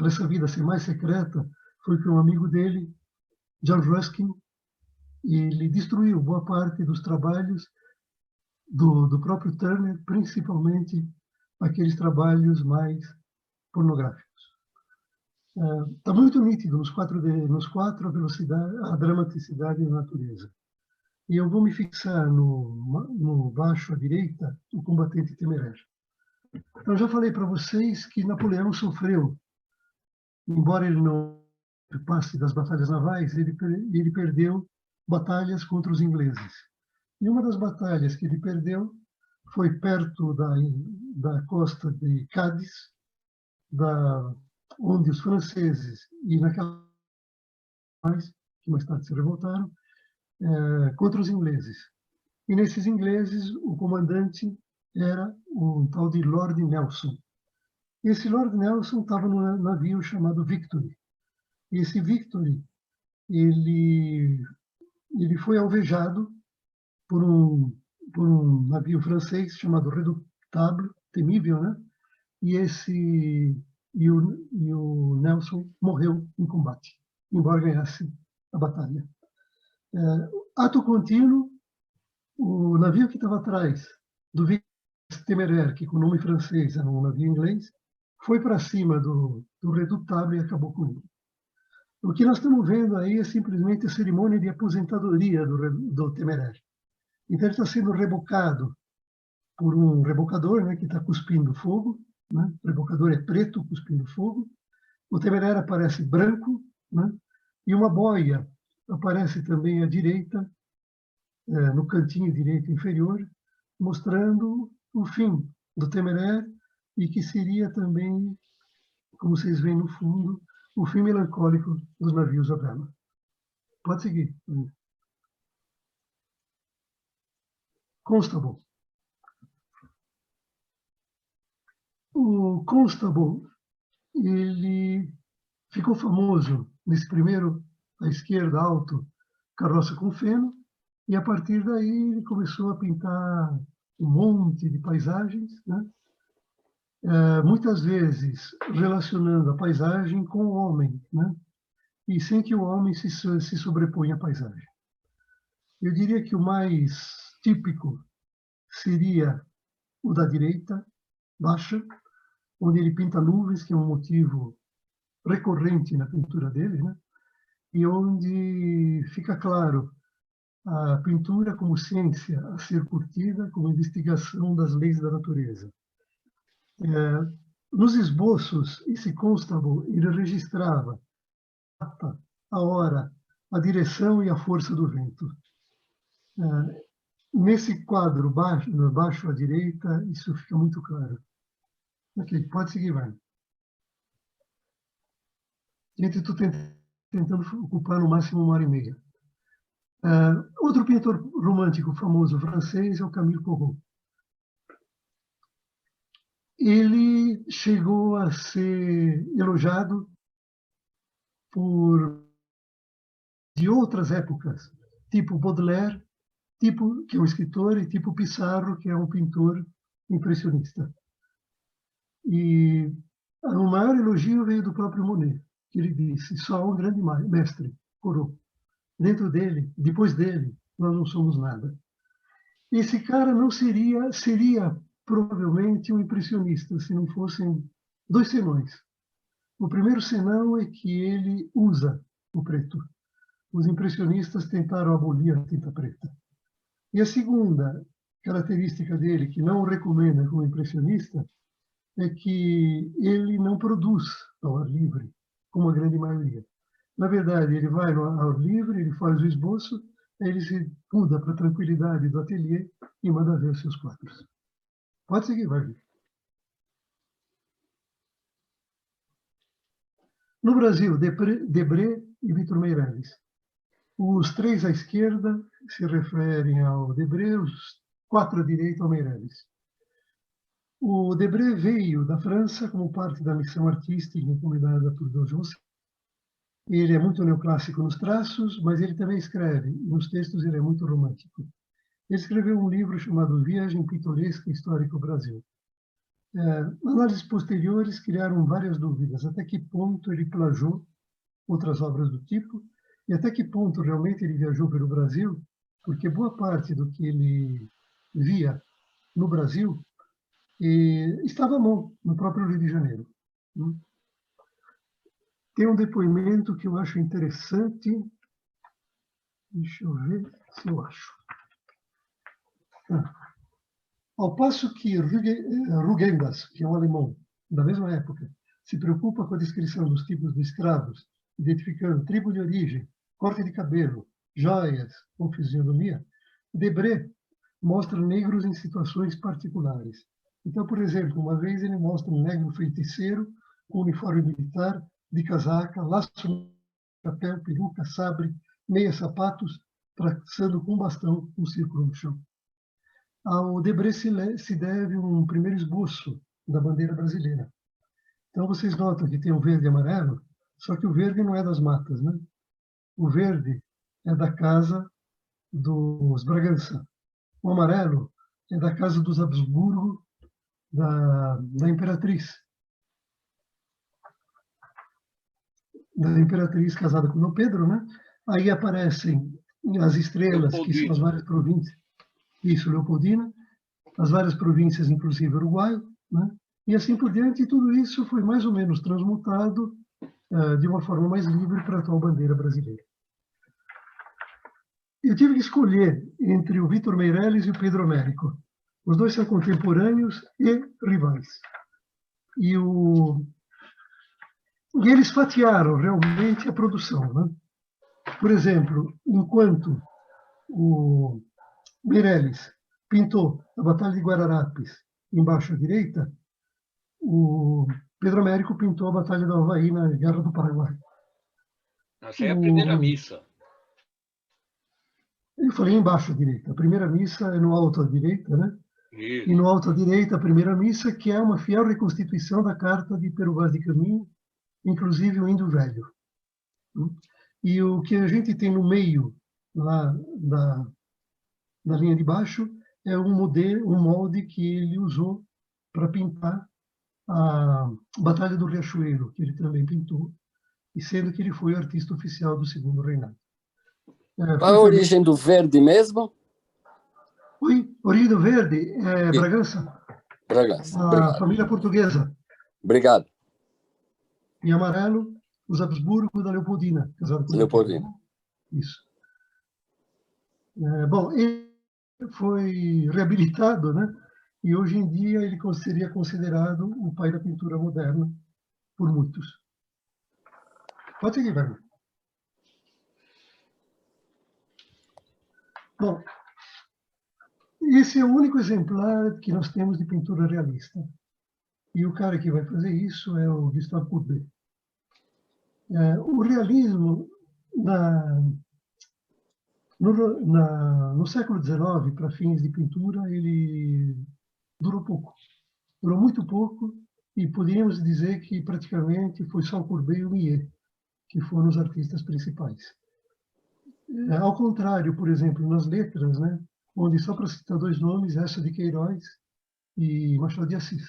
essa vida ser mais secreta foi que um amigo dele, John Ruskin, ele destruiu boa parte dos trabalhos do próprio Turner, principalmente aqueles trabalhos mais pornográficos. Está muito nítido nos quatro a velocidade, a dramaticidade da natureza. E eu vou me fixar no baixo à direita, o combatente temerário. Então, já falei para vocês que Napoleão sofreu, embora ele não passe das batalhas navais, ele perdeu batalhas contra os ingleses. E uma das batalhas que ele perdeu foi perto da costa de Cádiz, onde os franceses, e naquela que mais tarde se revoltaram, contra os ingleses. E nesses ingleses, o comandante era um tal de Lord Nelson. Esse Lord Nelson estava num navio chamado Victory. E esse Victory, ele foi alvejado por um navio francês chamado Redoutable, temível, né? E o Nelson morreu em combate, embora ganhasse a batalha. Ato contínuo, o navio que estava atrás do Victory Téméraire, que com nome francês era um navio inglês, foi para cima do Redoutable e acabou com ele. O que nós estamos vendo aí é simplesmente a cerimônia de aposentadoria do Téméraire. Então, ele está sendo rebocado por um rebocador, né, que está cuspindo fogo. Né? O rebocador é preto, cuspindo fogo. O Téméraire aparece branco, né? E uma boia aparece também à direita, no cantinho direito inferior, mostrando o fim do Téméraire, e que seria também, como vocês veem no fundo, o fim melancólico dos navios à vela. Pode seguir. Constable. O Constable, ele ficou famoso nesse primeiro, à esquerda, alto, carroça com feno, e a partir daí ele começou a pintar um monte de paisagens, né? Muitas vezes relacionando a paisagem com o homem, né? E sem que o homem se sobreponha à paisagem. Eu diria que o mais típico seria o da direita, baixa, onde ele pinta nuvens, que é um motivo recorrente na pintura dele, né? E onde fica claro a pintura como ciência a ser curtida, como investigação das leis da natureza. Nos esboços, esse Constable, ele registrava a hora, a direção e a força do vento. Nesse quadro baixo à direita, isso fica muito claro. Ok, pode seguir, vai. Gente, estou tentando ocupar no máximo 1h30. Outro pintor romântico famoso francês é o Camille Corot. Ele chegou a ser elogiado de outras épocas, tipo Baudelaire, que é um escritor, e tipo Pissarro, que é um pintor impressionista. E o maior elogio veio do próprio Monet, que ele disse: só há um grande mestre, Corot. Dentro dele, depois dele, nós não somos nada. Esse cara não seria provavelmente um impressionista, se não fossem dois senões. O primeiro senão é que ele usa o preto. Os impressionistas tentaram abolir a tinta preta. E a segunda característica dele, que não o recomenda como impressionista, é que ele não produz ao ar livre, como a grande maioria. Na verdade, ele vai ao ar livre, ele faz o esboço, aí ele se muda para a tranquilidade do ateliê e manda ver os seus quadros. Pode seguir, Wagner. No Brasil, Debré e Vitor Meirelles. Os três à esquerda se referem ao Debré, os 4 à direita ao Meirelles. O Debré veio da França como parte da missão artística encomendada por Dojos. Ele é muito neoclássico nos traços, mas ele também escreve, e nos textos ele é muito romântico. Ele escreveu um livro chamado Viagem Pitoresca Histórica ao Brasil. Análises posteriores criaram várias dúvidas, até que ponto ele plagiou outras obras do tipo, e até que ponto realmente ele viajou pelo Brasil, porque boa parte do que ele via no Brasil estava à mão, no próprio Rio de Janeiro. Tem um depoimento que eu acho interessante. Deixa eu ver se eu acho. Ao passo que Rugendas, que é um alemão da mesma época, se preocupa com a descrição dos tipos de escravos, identificando tribo de origem, corte de cabelo, joias ou fisionomia, Debré mostra negros em situações particulares. Então, por exemplo, uma vez ele mostra um negro feiticeiro com uniforme militar, de casaca, laço no chapéu, peruca, sabre, meia sapatos, traçando com bastão um círculo no chão. Ao Debré se deve um primeiro esboço da bandeira brasileira. Então, vocês notam que tem o verde e amarelo, só que o verde não é das matas, né? O verde é da casa dos Bragança. O amarelo é da casa dos Habsburgo, da Imperatriz. Da Imperatriz casada com Dom Pedro, né? Aí aparecem as estrelas, que são as várias províncias. Isso, Leopoldina, as várias províncias, inclusive Uruguai, né? E assim por diante, e tudo isso foi mais ou menos transmutado de uma forma mais livre para a atual bandeira brasileira. Eu tive que escolher entre o Vitor Meirelles e o Pedro Américo. Os dois são contemporâneos e rivais. E eles fatiaram realmente a produção, né? Por exemplo, enquanto o Meirelles pintou a Batalha de Guararapes embaixo à direita, o Pedro Américo pintou a Batalha do Havaí na Guerra do Paraguai. Essa é a primeira missa. Eu falei embaixo à direita. A primeira missa é no alto à direita, né? Isso. E no alto à direita, a primeira missa, que é uma fiel reconstituição da carta de Pero Vaz de Caminho, inclusive o Índio Velho. E o que a gente tem no meio, lá na linha de baixo, é um molde que ele usou para pintar a Batalha do Riachuelo, que ele também pintou, e sendo que ele foi o artista oficial do Segundo Reinado. Qual a origem do verde mesmo? Oi, origem do verde é Bragança. Bragança. A Obrigado. família portuguesa. Obrigado. Em amarelo, os Habsburgo da Leopoldina. Casado com Leopoldina. Isso. Bom, ele foi reabilitado, né? E hoje em dia ele seria considerado o pai da pintura moderna por muitos. Pode seguir, Wagner. Bom, esse é o único exemplar que nós temos de pintura realista. E o cara que vai fazer isso é o Gustave Courbet. O realismo no século XIX, para fins de pintura, ele durou pouco. Durou muito pouco e poderíamos dizer que praticamente foi só o Courbet e o Millet que foram os artistas principais. Ao contrário, por exemplo, nas letras, né, onde, só para citar dois nomes, Eça de Queiroz e Machado de Assis.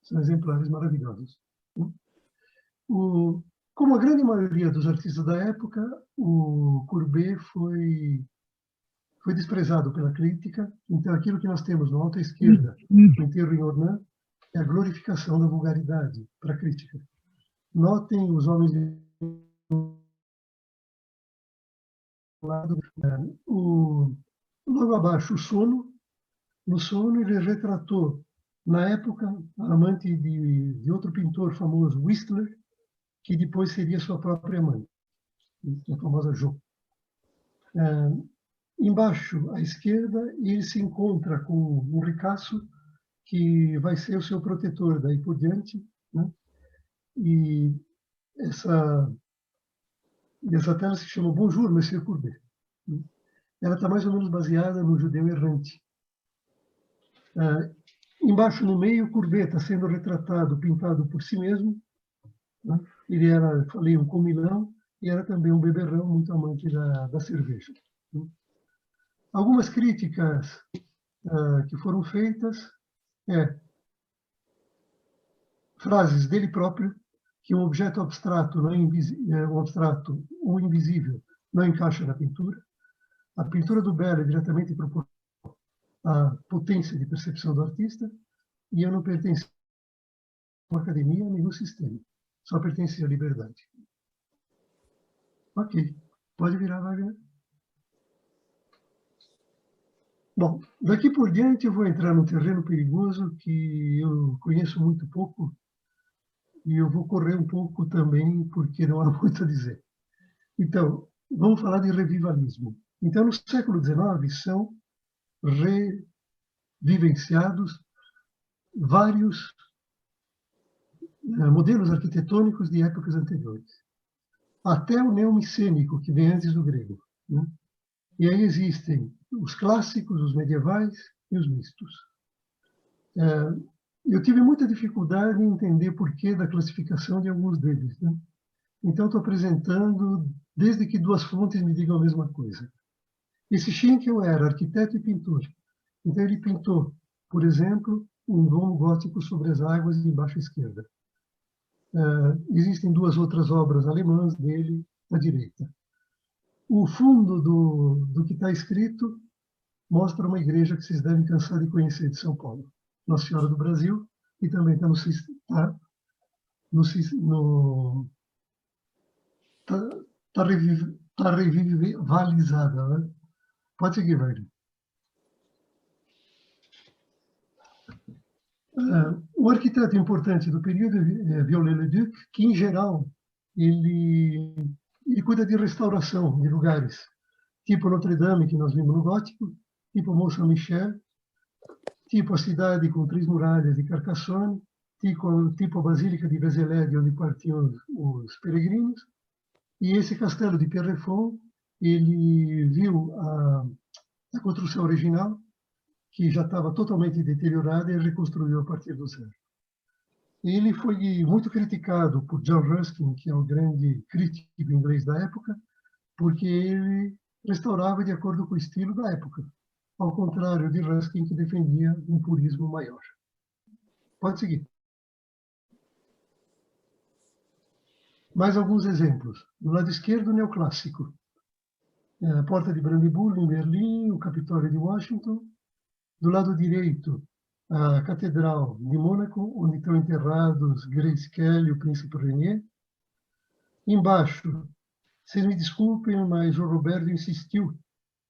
São exemplares maravilhosos. Como a grande maioria dos artistas da época, o Courbet foi desprezado pela crítica. Então, aquilo que nós temos na alta esquerda, no Enterro em Ornans, é a glorificação da vulgaridade para a crítica. Notem os homens de lado, logo abaixo, o Sono. No Sono, ele retratou, na época, a amante de outro pintor famoso, Whistler, que depois seria sua própria mãe, a famosa Jo. Embaixo, à esquerda, ele se encontra com um ricaço que vai ser o seu protetor daí por diante, né? E essa tela se chama Bonjour, Monsieur Courbet. Ela está mais ou menos baseada no Judeu Errante. Embaixo, no meio, Courbet está sendo retratado, pintado por si mesmo, né? Ele era, falei, um comilão e era também um beberrão, muito amante da cerveja. Algumas críticas que foram feitas frases dele próprio, que um objeto abstrato, o invisível, não encaixa na pintura. A pintura do belo é diretamente proporcional à potência de percepção do artista, e eu não pertenço a uma academia nem um sistema, só pertenço à liberdade. Ok, pode virar, Wagner. Bom, daqui por diante eu vou entrar num terreno perigoso que eu conheço muito pouco e eu vou correr um pouco também porque não há muito a dizer. Então, vamos falar de revivalismo. Então, no século XIX são revivenciados vários modelos arquitetônicos de épocas anteriores, até o neomicênico, que vem antes do grego, né? E aí existem os clássicos, os medievais e os mistos. Eu tive muita dificuldade em entender por que da classificação de alguns deles, né? Então, estou apresentando desde que duas fontes me digam a mesma coisa. Esse Schinkel era arquiteto e pintor. Então, ele pintou, por exemplo, um domo gótico sobre as águas embaixo à esquerda. Existem duas outras obras alemãs dele à direita. O fundo do que está escrito mostra uma igreja que vocês devem cansar de conhecer, de São Paulo, Nossa Senhora do Brasil, e também está revivalizada, né? Pode seguir, Wagner. O arquiteto importante do período é Viollet-le-Duc, que, em geral, ele cuida de restauração de lugares, tipo Notre Dame, que nós vimos no Gótico, tipo Mont Saint-Michel, tipo a cidade com 3 muralhas de Carcassonne, tipo a Basílica de Vézelay, de onde partiam os peregrinos, e esse castelo de Pierrefonds, ele viu a construção original, que já estava totalmente deteriorada, e reconstruiu a partir do zero. Ele foi muito criticado por John Ruskin, que é o grande crítico inglês da época, porque ele restaurava de acordo com o estilo da época, ao contrário de Ruskin, que defendia um purismo maior. Pode seguir. Mais alguns exemplos. Do lado esquerdo, o neoclássico. A Porta de Brandeburgo, em Berlim, o Capitólio de Washington. Do lado direito, a Catedral de Mônaco, onde estão enterrados Grace Kelly e o Príncipe Rainier. Embaixo, vocês me desculpem, mas o Roberto insistiu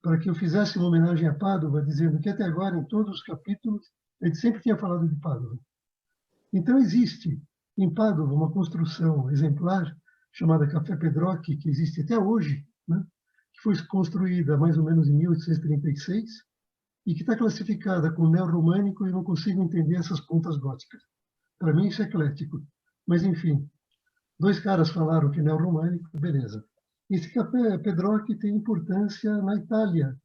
para que eu fizesse uma homenagem a Pádua, dizendo que até agora, em todos os capítulos, ele sempre tinha falado de Pádua. Então, existe em Pádua uma construção exemplar chamada Café Pedrocchi, que existe até hoje, né? Que foi construída mais ou menos em 1836 e que está classificada como neo-românico, e eu não consigo entender essas pontas góticas. Para mim, isso é eclético. Mas, enfim, dois caras falaram que é neo-românico, beleza. Esse Café Pedrocchi tem importância na Itália,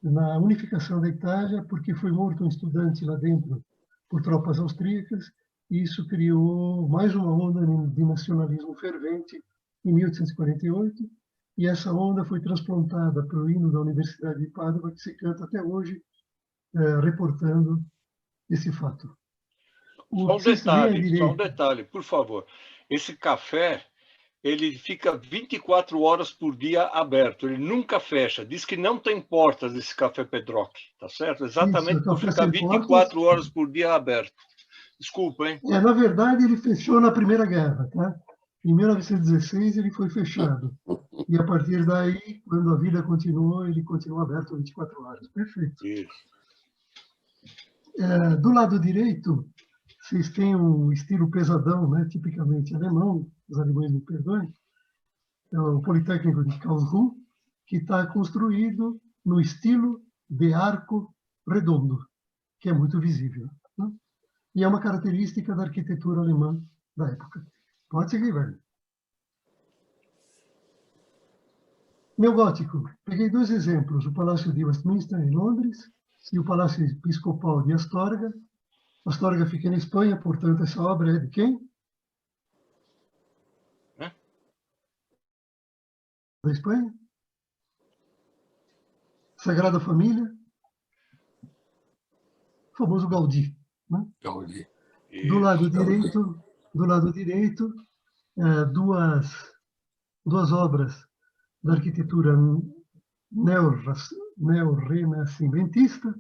na unificação da Itália, porque foi morto um estudante lá dentro por tropas austríacas, e isso criou mais uma onda de nacionalismo fervente em 1848, e essa onda foi transplantada pelo hino da Universidade de Pádua, que se canta até hoje, reportando esse fato. Só um detalhe, por favor. Esse café, ele fica 24 horas por dia aberto, ele nunca fecha. Diz que não tem portas esse Café Pedrocchi, tá certo? Exatamente por ficar 24 horas por dia aberto. Desculpa, hein? Na verdade, ele fechou na Primeira Guerra, tá? Em 1916, ele foi fechado. E, a partir daí, quando a vida continuou, ele continuou aberto 24 horas. Perfeito. Isso. Do lado direito, vocês têm um estilo pesadão, né? Tipicamente alemão, os alemães me perdoem, é o Politécnico de Karlsruhe, que está construído no estilo de arco redondo, que é muito visível, né? E é uma característica da arquitetura alemã da época. Pode seguir, velho. Neogótico. Peguei dois exemplos, o Palácio de Westminster, em Londres, e o Palácio Episcopal de Astorga. Astorga fica na Espanha, portanto, essa obra é de quem? Da Espanha? Sagrada Família? O famoso Gaudí. Né? Gaudí. Do lado direito, duas obras da arquitetura neo-renascimentista,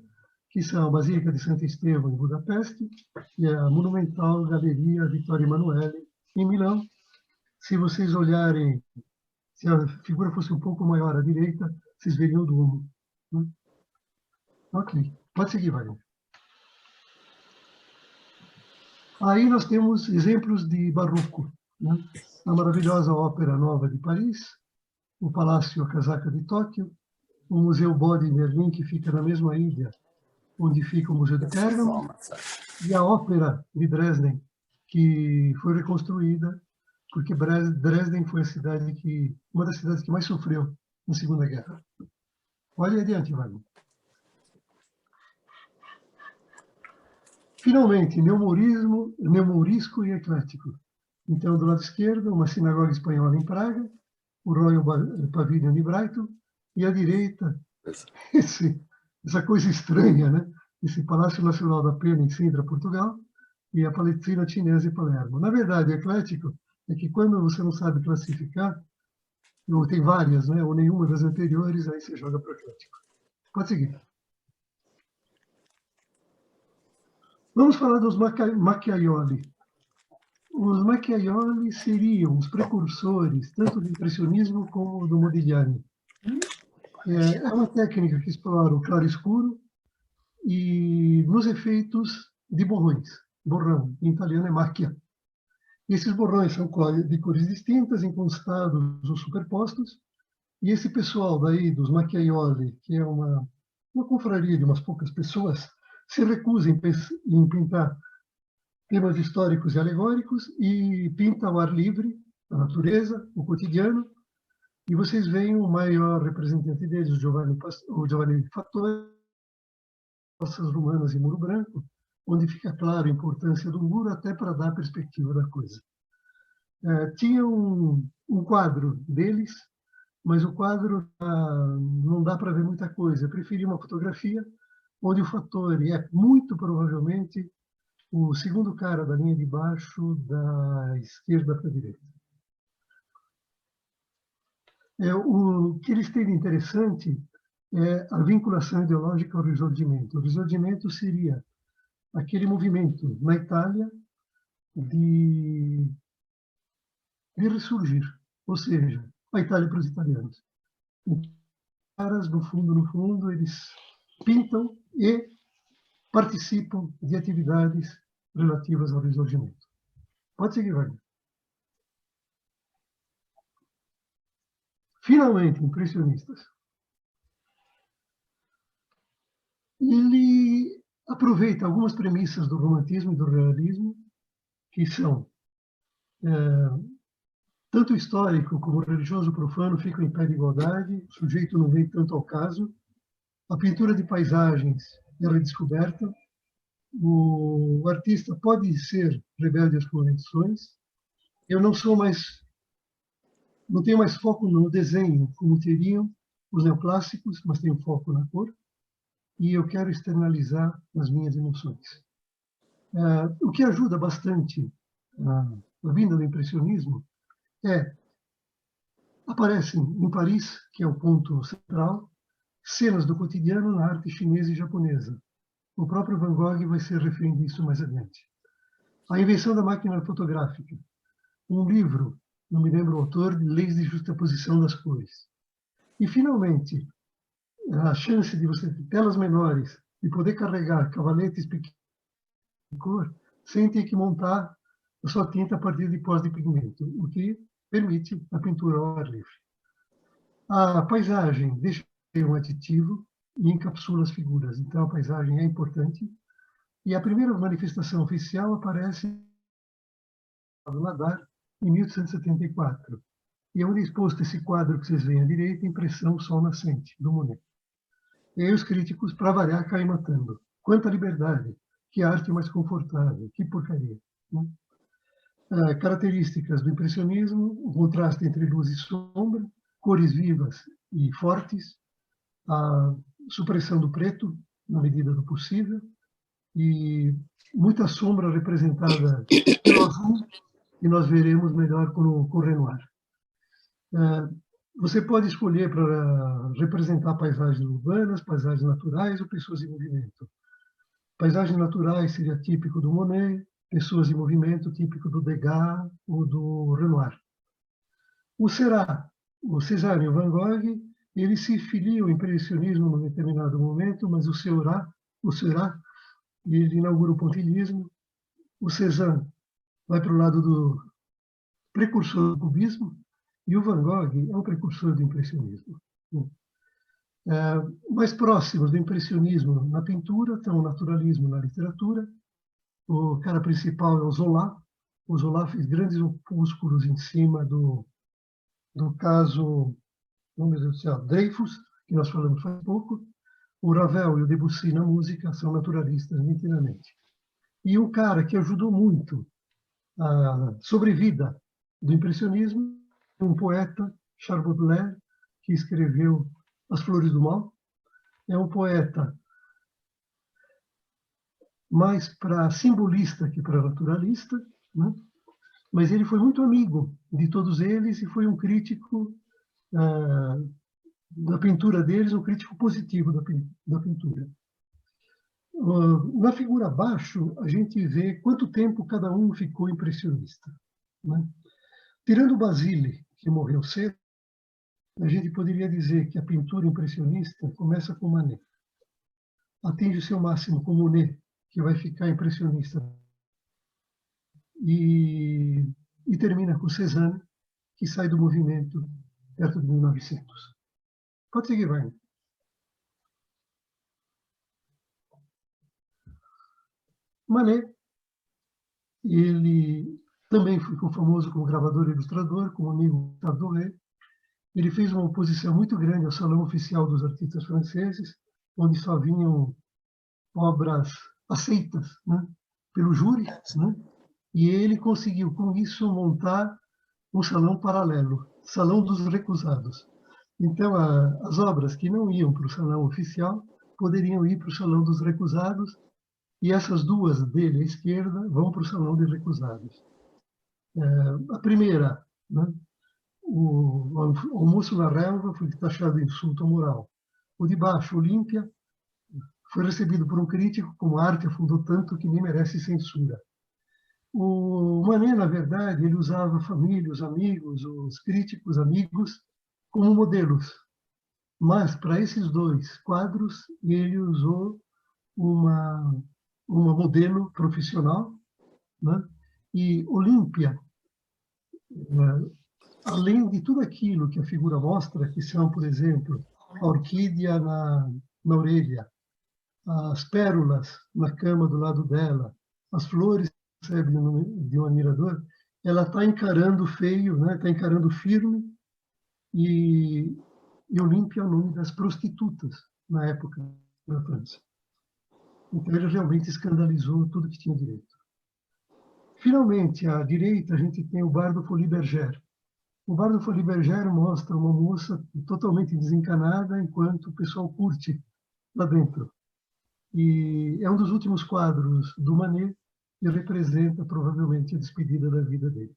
que são a Basílica de Santo Estevão, em Budapeste, e a monumental Galeria Vittorio Emanuele, em Milão. Se vocês olharem, se a figura fosse um pouco maior à direita, vocês veriam o Duomo. Né? Ok, pode seguir, Wagner. Aí nós temos exemplos de barroco, né? A maravilhosa Ópera Nova de Paris, o Palácio Akasaka de Tóquio, o Museu Bode em Berlim, que fica na mesma ilha onde fica o Museu de Pérgamo, e a Ópera de Dresden, que foi reconstruída porque Dresden foi uma das cidades que mais sofreu na Segunda Guerra. Olha adiante, Wagner. Finalmente, neomourisco e eclético. Então, do lado esquerdo, uma sinagoga espanhola em Praga, o Royal Pavilion de Brighton, e à direita, essa coisa estranha, né? Esse Palácio Nacional da Pena em Sintra, Portugal, e a Palestrina Chinesa em Palermo. Na verdade, eclético é que quando você não sabe classificar, ou tem várias, né? Ou nenhuma das anteriores, aí você joga para o eclético. Pode seguir. Vamos falar dos Macchiaioli. Os Macchiaioli seriam os precursores tanto do impressionismo como do Modigliani. É uma técnica que explora o claro-escuro e nos efeitos de borrões. Borrão, em italiano é macchia. E esses borrões são de cores distintas, encostados ou superpostos. E esse pessoal daí, dos Macchiaioli, que é uma confraria de umas poucas pessoas, se recusa em pintar temas históricos e alegóricos e pinta ao ar livre, a natureza, o cotidiano, E vocês veem o maior representante deles, o Giovanni Fattori, Fossas Romanas e Muro Branco, onde fica claro a importância do muro, até para dar perspectiva da coisa. Tinha um quadro deles, mas o quadro não dá para ver muita coisa. Eu preferi uma fotografia onde o Fattori é muito provavelmente o segundo cara da linha de baixo, da esquerda para a direita. O que eles têm de interessante é a vinculação ideológica ao Risorgimento. O Risorgimento seria aquele movimento na Itália de ressurgir, ou seja, a Itália para os italianos. Os caras, no fundo, eles pintam e participam de atividades relativas ao Risorgimento. Pode seguir, Wagner. Finalmente, impressionistas. Ele aproveita algumas premissas do romantismo e do realismo, que são tanto o histórico como o religioso profano ficam em pé de igualdade, o sujeito não vem tanto ao caso, a pintura de paisagens é redescoberta, o artista pode ser rebelde às convenções, eu não tenho mais foco no desenho, como teriam os neoclássicos, mas tenho foco na cor, e eu quero externalizar as minhas emoções. O que ajuda bastante a vinda do impressionismo aparecem em Paris, que é o ponto central, cenas do cotidiano na arte chinesa e japonesa. O próprio Van Gogh vai ser referindo isso mais adiante. A invenção da máquina fotográfica. Um livro, não me lembro o autor, de leis de justaposição das cores. E, finalmente, a chance de você ter telas menores e poder carregar cavaletes pequenos de cor sem ter que montar a sua tinta a partir de pós de pigmento, o que permite a pintura ao ar livre. A paisagem deixa de ser um aditivo e encapsula as figuras. Então, a paisagem é importante. E a primeira manifestação oficial aparece no Ladar, em 1874. E onde é exposto esse quadro que vocês veem à direita, Impressão Sol Nascente, do Monet. E aí os críticos, para variar, caem matando. Quanta liberdade! Que arte mais confortável! Que porcaria! Né? Características do impressionismo, o contraste entre luz e sombra, cores vivas e fortes, a supressão do preto, na medida do possível, e muita sombra representada pelo azul, que nós veremos melhor com o Renoir. Você pode escolher para representar paisagens urbanas, paisagens naturais ou pessoas em movimento. Paisagens naturais seria típico do Monet, pessoas em movimento típico do Degas ou do Renoir. O Cézanne e o Van Gogh, eles se filiam ao impressionismo num determinado momento, mas o Seurat, ele inaugura o pontilhismo. O Cézanne vai para o lado do precursor do cubismo, e o Van Gogh é um precursor do impressionismo. Mais próximos do impressionismo na pintura estão o naturalismo na literatura. O cara principal é o Zola. O Zola fez grandes opúsculos em cima do caso, meu Deus do céu, Dreyfus, que nós falamos faz pouco. O Ravel e o Debussy na música são naturalistas, nitidamente. E um cara que ajudou muito a sobrevida do impressionismo, um poeta, Charles Baudelaire, que escreveu As Flores do Mal. É um poeta mais para simbolista que para naturalista, né? Mas ele foi muito amigo de todos eles e foi um crítico da pintura deles, um crítico positivo da pintura. Na figura abaixo, a gente vê quanto tempo cada um ficou impressionista, né? Tirando Basile, que morreu cedo, a gente poderia dizer que a pintura impressionista começa com Manet, atinge o seu máximo com Monet, que vai ficar impressionista, e termina com Cézanne, que sai do movimento perto de 1900. Pode seguir, Wagner. Manet, ele também ficou famoso como gravador e ilustrador, como amigo Gustave Doré. ele fez uma oposição muito grande ao Salão Oficial dos Artistas Franceses, onde só vinham obras aceitas, né, pelo júri, né, e ele conseguiu, com isso, montar um salão paralelo, Salão dos Recusados. Então, as obras que não iam para o salão oficial poderiam ir para o Salão dos Recusados, e essas duas dele à esquerda vão para o Salão de Recusados. A primeira, né, o Almoço na Relva, foi taxado de insulto moral. O de baixo, Olímpia, foi recebido por um crítico como a arte afundou tanto que nem merece censura. O Manet, na verdade, ele usava a família, os amigos, os críticos amigos, como modelos. Mas, para esses dois quadros, ele usou uma modelo profissional, né? E Olímpia, além de tudo aquilo que a figura mostra, que são, por exemplo, a orquídea na orelha, as pérolas na cama do lado dela, as flores que recebe de um admirador, ela está encarando feio, né? Está encarando firme, e Olímpia é o nome das prostitutas na época na França. Então ele realmente escandalizou tudo que tinha direito. Finalmente, à direita, a gente tem o Bar do Folies Bergère. O Bar do Folies Bergère mostra uma moça totalmente desencanada, enquanto o pessoal curte lá dentro. E é um dos últimos quadros do Manet e representa provavelmente a despedida da vida dele.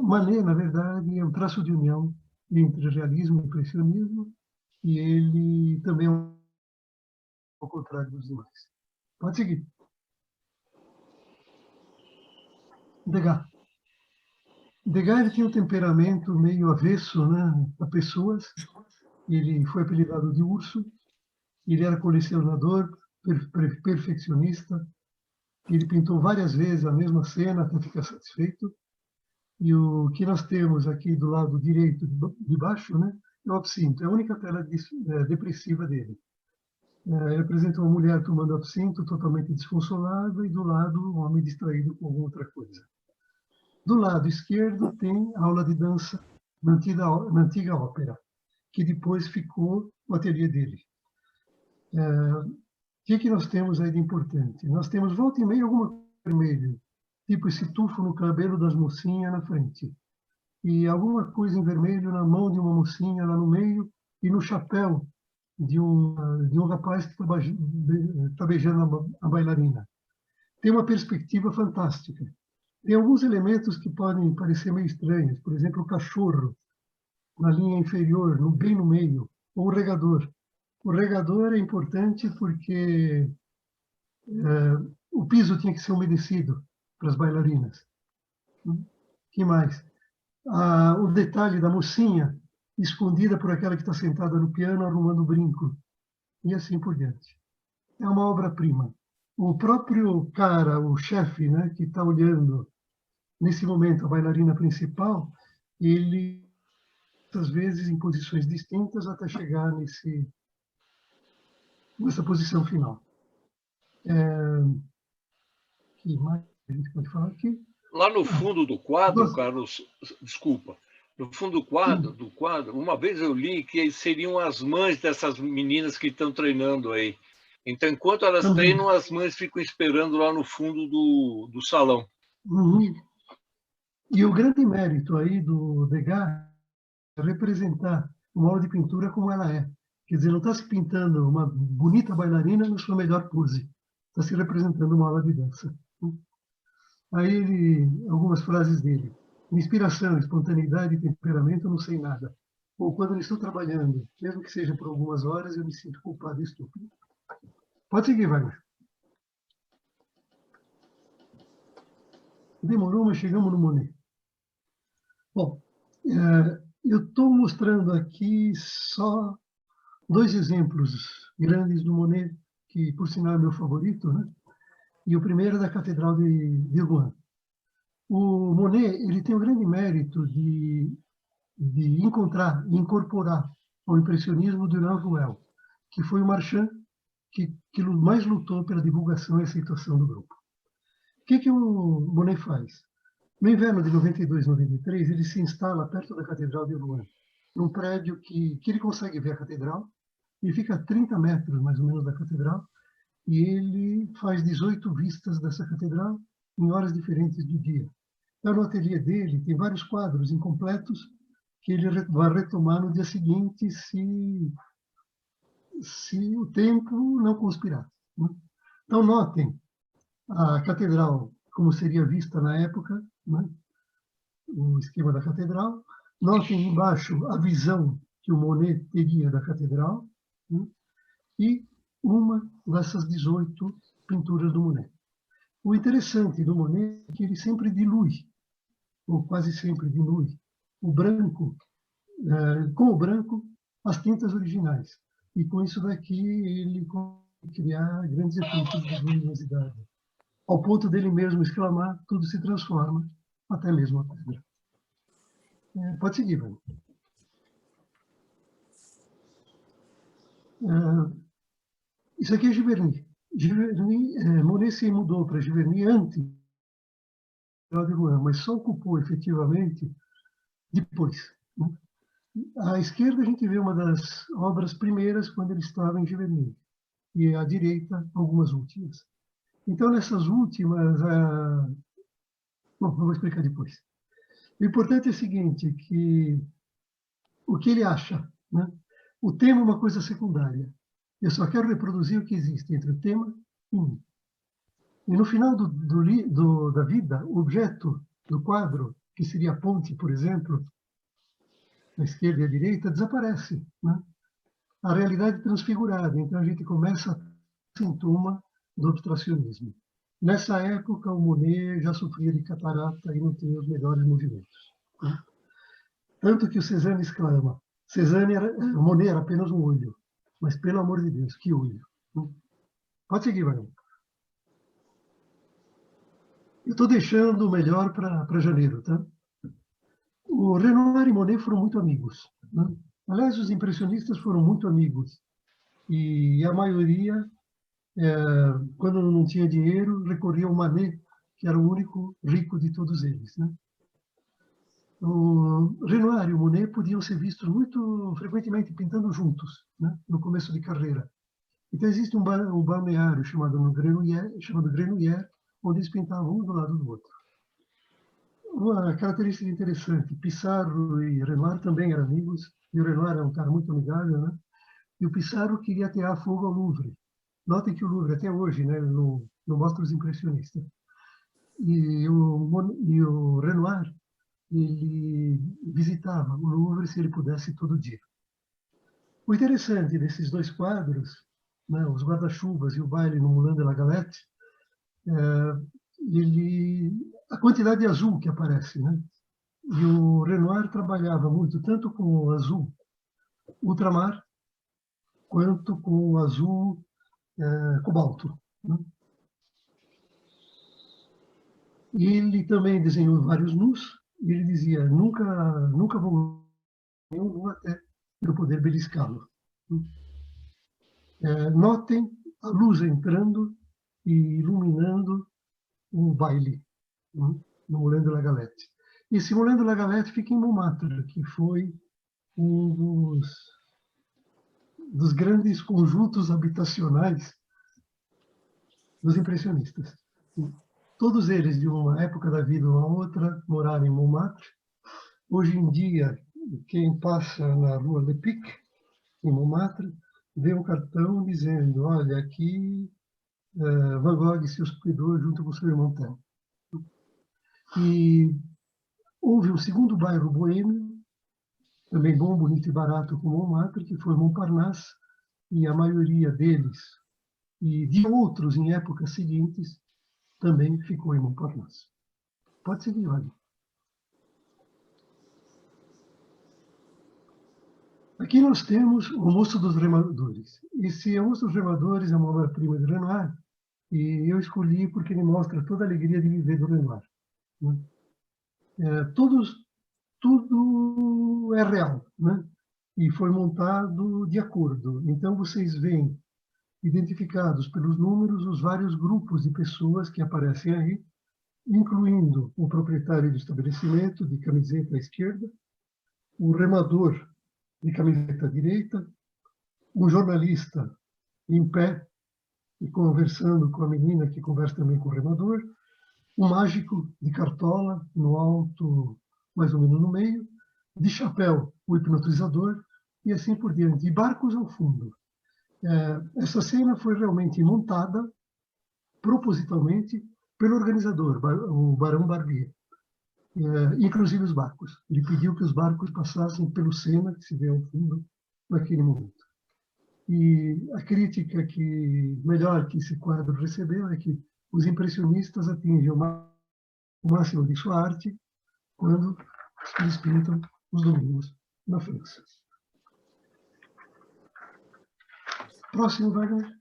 Manet, na verdade, é um traço de união entre realismo e impressionismo, e ele também é ao contrário dos demais. Pode seguir. Degas. Degas, ele tinha um temperamento meio avesso, né, a pessoas. Ele foi apelidado de urso. Ele era colecionador, perfeccionista. Ele pintou várias vezes a mesma cena até ficar satisfeito. E o que nós temos aqui do lado direito de baixo, né, é o absinto. É a única tela depressiva dele. Ele apresenta uma mulher tomando absinto, totalmente desconsolada, e do lado um homem distraído com alguma outra coisa. Do lado esquerdo tem aula de dança na antiga ópera, que depois ficou o ateliê dele. O que nós temos aí de importante? Nós temos volta e meia alguma coisa vermelha, tipo esse tufo no cabelo das mocinhas na frente, e alguma coisa em vermelho na mão de uma mocinha lá no meio, e no chapéu de um rapaz que está beijando a bailarina. Tem uma perspectiva fantástica. Tem alguns elementos que podem parecer meio estranhos, por exemplo, o cachorro na linha inferior, bem no meio, ou o regador. O regador é importante porque o piso tinha que ser umedecido para as bailarinas. Que mais? O detalhe da mocinha escondida por aquela que está sentada no piano arrumando o brinco, e assim por diante. É uma obra-prima. O próprio cara, o chefe, né, que está olhando nesse momento a bailarina principal, ele, às vezes, em posições distintas até chegar nessa posição final. Que mais a gente pode falar aqui? Lá no fundo do quadro, Carlos, desculpa, no fundo do quadro, uma vez eu li que seriam as mães dessas meninas que estão treinando aí. Então, enquanto elas treinam, as mães ficam esperando lá no fundo do salão. Uhum. E o grande mérito aí do Degas é representar uma aula de pintura como ela é. Quer dizer, não está se pintando uma bonita bailarina na sua melhor pose. Está se representando uma aula de dança. Aí algumas frases dele. Inspiração, espontaneidade e temperamento, não sei nada. Ou quando eu estou trabalhando, mesmo que seja por algumas horas, eu me sinto culpado e estúpido. Pode seguir, Wagner. Demorou, mas chegamos no Monet. Bom, eu estou mostrando aqui só 2 exemplos grandes do Monet, que, por sinal, é meu favorito, né? E o primeiro é da Catedral de Rouen. O Monet, ele tem o grande mérito de encontrar e incorporar ao impressionismo Durand Ruel, que foi o marchand que mais lutou pela divulgação e aceitação do grupo. O que o Monet faz? No inverno de 92, 93, ele se instala perto da Catedral de Rouen, num prédio que ele consegue ver a catedral, e fica a 30 metros, mais ou menos, da catedral, e ele faz 18 vistas dessa catedral em horas diferentes do dia. Então, no ateliê dele, tem vários quadros incompletos que ele vai retomar no dia seguinte se o tempo não conspirar. Né? Então, notem a catedral como seria vista na época, né? O esquema da catedral. Notem embaixo a visão que o Monet teria da catedral, né? E uma dessas 18 pinturas do Monet. O interessante do Monet é que ele sempre dilui, ou quase sempre dilui, o branco, com o branco, as tintas originais. E com isso daqui ele consegue criar grandes efeitos de luminosidade. Ao ponto dele mesmo exclamar, tudo se transforma, até mesmo a pedra. Pode seguir, Vânia. Isso aqui é Giverny. Monet se mudou para Giverny antes de Rouen, mas só ocupou efetivamente depois. Né? À esquerda a gente vê uma das obras primeiras quando ele estava em Giverny, e à direita algumas últimas. Então, nessas últimas, bom, eu vou explicar depois. O importante é o seguinte, que o que ele acha, né? O tema é uma coisa secundária. Eu só quero reproduzir o que existe entre o tema e mim. E no final da vida, o objeto do quadro, que seria a ponte, por exemplo, à esquerda e à direita, desaparece. Né? A realidade é transfigurada. Então a gente começa a ter sintoma do abstracionismo. Nessa época, o Monet já sofria de catarata e não tinha os melhores movimentos. Né? Tanto que o Cézanne exclama, o Monet era apenas um olho, mas pelo amor de Deus, que olho. Né? Pode seguir, Wagner. Eu estou deixando o melhor para janeiro, tá? O Renoir e Monet foram muito amigos. Né? Aliás, os impressionistas foram muito amigos. E a maioria, quando não tinha dinheiro, recorria ao Manet, que era o único rico de todos eles. Né? O Renoir e o Monet podiam ser vistos muito frequentemente pintando juntos, né? No começo de carreira. Então existe um balneário chamado Grenouillère, onde eles pintavam um do lado do outro. Uma característica interessante, Pissarro e Renoir também eram amigos, e o Renoir é um cara muito amigável, né? E o Pissarro queria atear fogo ao Louvre. Notem que o Louvre, até hoje, né, não mostra os impressionistas. E o Renoir, ele visitava o Louvre se ele pudesse todo dia. O interessante desses dois quadros, né, os guarda-chuvas e o baile no Moulin de la Galette, a quantidade de azul que aparece, né? E o Renoir trabalhava muito tanto com o azul ultramar quanto com o azul cobalto. Né? E ele também desenhou vários nus, e ele dizia, nunca vou nenhum nu até eu poder beliscá-lo. Notem a luz entrando e iluminando o baile, né? No Moulin de la Galette. Esse Moulin de la Galette fica em Montmartre, que foi um dos grandes conjuntos habitacionais dos impressionistas. Todos eles, de uma época da vida ou a outra, moraram em Montmartre. Hoje em dia, quem passa na rua Le Pic, em Montmartre, vê um cartão dizendo, olha, aqui Van Gogh se hospedou junto com seu irmão Theo. E houve um segundo bairro boêmio, também bom, bonito e barato como Montmartre, que foi Montparnasse, e a maioria deles, e de outros em épocas seguintes, também ficou em Montparnasse. Pode seguir, olha. Aqui nós temos o Moço dos Remadores. Esse O Moço dos Remadores é uma obra-prima de Renoir, e eu escolhi porque ele mostra toda a alegria de viver do Renoir. Né? Tudo é real, né? E foi montado de acordo. Então, vocês veem identificados pelos números os vários grupos de pessoas que aparecem aí, incluindo o proprietário do estabelecimento, de camiseta à esquerda, o remador, de camiseta à direita, um jornalista em pé e conversando com a menina que conversa também com o remador, um mágico de cartola, no alto, mais ou menos no meio, de chapéu, o hipnotizador, e assim por diante, e barcos ao fundo. Essa cena foi realmente montada propositalmente pelo organizador, o Barão Barbier, inclusive os barcos. Ele pediu que os barcos passassem pelo Sena, que se vê ao fundo naquele momento. E a crítica melhor que esse quadro recebeu é que os impressionistas atingem o máximo de sua arte quando eles pintam os domingos na França. Próximo, Wagner.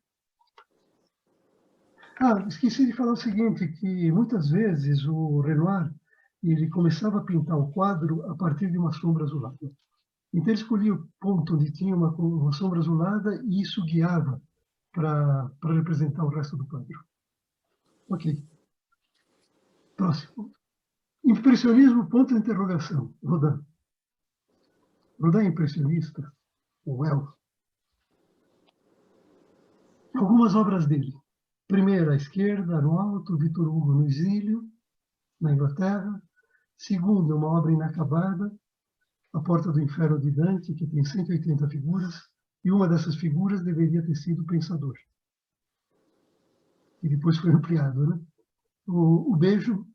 Esqueci de falar o seguinte, que muitas vezes o Renoir ele começava a pintar o quadro a partir de uma sombra azulada. Então ele escolhia o ponto onde tinha uma sombra azulada e isso guiava para representar o resto do quadro. Ok. Próximo. Impressionismo, ponto de interrogação. Rodin. Rodin é impressionista? Well. Algumas obras dele. Primeira, à esquerda, no alto, Victor Hugo no exílio, na Inglaterra. Segunda, uma obra inacabada, A Porta do Inferno de Dante, que tem 180 figuras, e uma dessas figuras deveria ter sido o Pensador. E depois foi ampliado, né? O Beijo,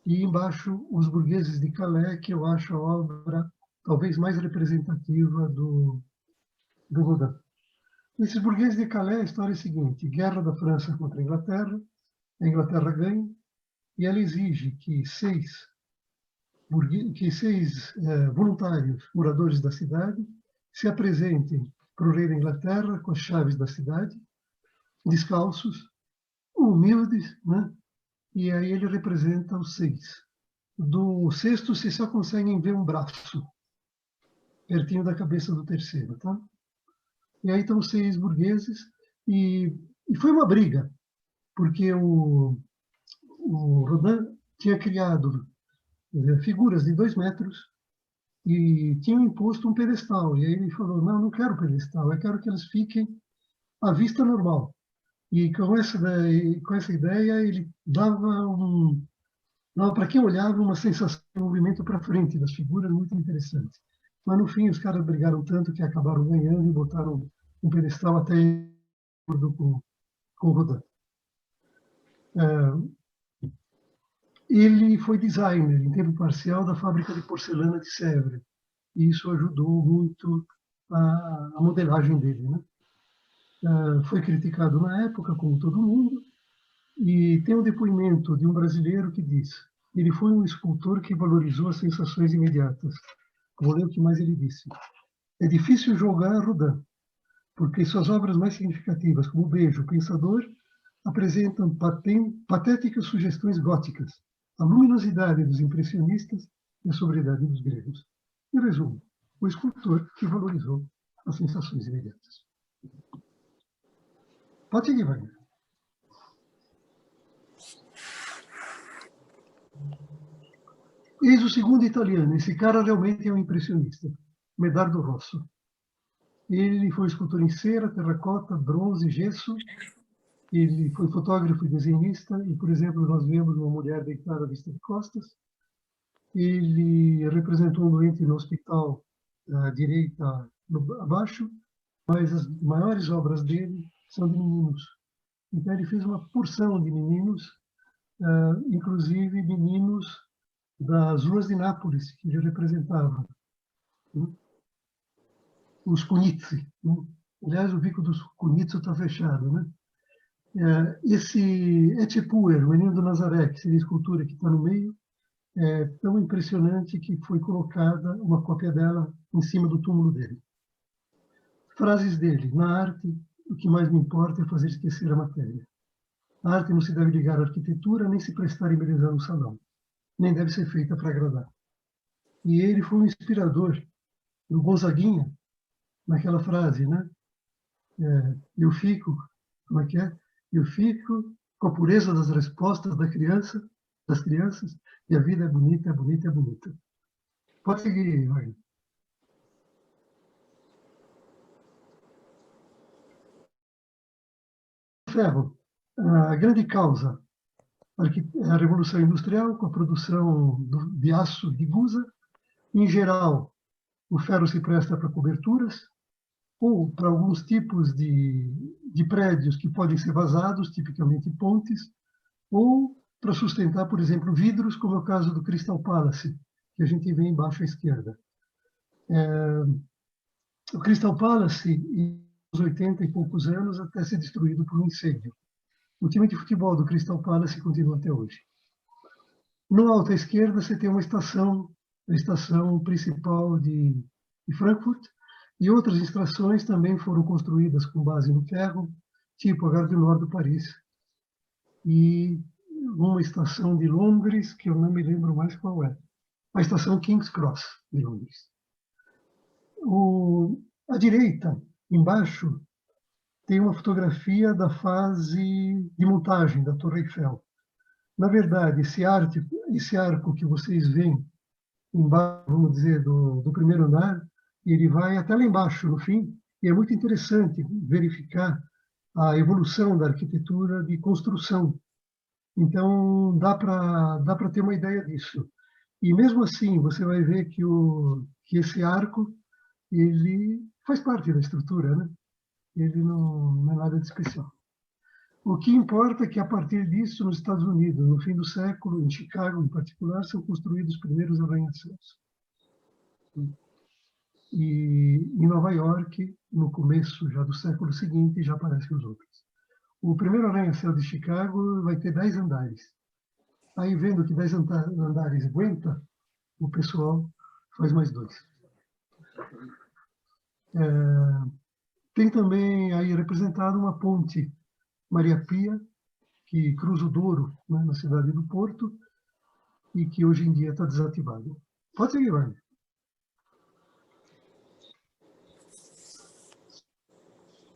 e embaixo Os Burgueses de Calais, que eu acho a obra talvez mais representativa do Rodin. Esses Burgueses de Calais, a história é a seguinte: guerra da França contra a Inglaterra ganha, e ela exige que seis voluntários moradores da cidade se apresentem para o rei da Inglaterra com as chaves da cidade, descalços, humildes, né? E aí ele representa os seis. Do sexto, vocês só conseguem ver um braço, pertinho da cabeça do terceiro, tá? E aí estão os seis burgueses, e foi uma briga, porque o Rodin tinha criado figuras de 2 metros e tinham imposto um pedestal. E aí ele falou, não quero pedestal, eu quero que eles fiquem à vista normal. E com essa ideia, ele dava para quem olhava uma sensação de movimento para frente das figuras muito interessante. Mas, no fim, os caras brigaram tanto que acabaram ganhando e botaram um pedestal até de acordo com o Rodin. Ele foi designer, em tempo parcial, da fábrica de porcelana de Sèvres. E isso ajudou muito a modelagem dele, né? Foi criticado na época, como todo mundo, e tem um depoimento de um brasileiro que diz: ele foi um escultor que valorizou as sensações imediatas. Vou ler o que mais ele disse. É difícil julgar Rodin, porque suas obras mais significativas, como O Beijo, O Pensador, apresentam patéticas sugestões góticas, a luminosidade dos impressionistas e a sobriedade dos gregos. Em resumo, o escultor que valorizou as sensações imediatas. Pode seguir, Wagner. Eis o segundo italiano. Esse cara realmente é um impressionista. Medardo Rosso. Ele foi escultor em cera, terracota, bronze, gesso. Ele foi fotógrafo e desenhista. E, por exemplo, nós vemos uma mulher deitada à vista de costas. Ele representou um doente no hospital à direita, abaixo. Mas as maiores obras dele são de meninos. Então, ele fez uma porção de meninos, inclusive meninos das ruas de Nápoles, que ele representava. Os Cunizzi. Aliás, o bico dos Cunizzi está fechado. Né? Esse Etchepuer, o Menino do Nazaré, que seria a escultura que está no meio, é tão impressionante que foi colocada uma cópia dela em cima do túmulo dele. Frases dele: na arte, o que mais me importa é fazer esquecer a matéria. A arte não se deve ligar à arquitetura, nem se prestar a embelezar um salão. Nem deve ser feita para agradar. E ele foi um inspirador do Gonzaguinha, naquela frase, né? Eu fico, como é que é? Eu fico com a pureza das respostas da criança das crianças, e a vida é bonita, é bonita, é bonita. Pode seguir, Wagner. Ferro, a grande causa é a Revolução Industrial, com a produção de aço de gusa. Em geral, o ferro se presta para coberturas ou para alguns tipos de prédios que podem ser vazados, tipicamente pontes, ou para sustentar, por exemplo, vidros, como é o caso do Crystal Palace, que a gente vê embaixo à esquerda. O Crystal Palace, em 80 e poucos anos, até ser destruído por um incêndio. O time de futebol do Crystal Palace continua até hoje. No alto à esquerda, você tem uma estação, a estação principal de Frankfurt, e outras estações também foram construídas com base no ferro, tipo a Gare du Nord do Paris, e uma estação de Londres, que eu não me lembro mais qual é, a estação King's Cross de Londres. À direita, embaixo, tem uma fotografia da fase de montagem da Torre Eiffel. Na verdade, esse arco que vocês veem embaixo, vamos dizer, do primeiro andar, ele vai até lá embaixo, no fim, e é muito interessante verificar a evolução da arquitetura de construção. Então, dá para ter uma ideia disso. E mesmo assim, você vai ver que esse arco, ele faz parte da estrutura, né? Ele não é nada de especial. O que importa é que, a partir disso, nos Estados Unidos, no fim do século, em Chicago em particular, são construídos os primeiros arranha-céus. E em Nova York, no começo já do século seguinte, já aparecem os outros. O primeiro arranha-céu de Chicago vai ter 10 andares. Aí, vendo que 10 andares aguenta, o pessoal faz mais 2. Tem também aí representado uma ponte Maria Pia, que cruza o Douro, né, na cidade do Porto, e que hoje em dia está desativado. Pode seguir, Wagner.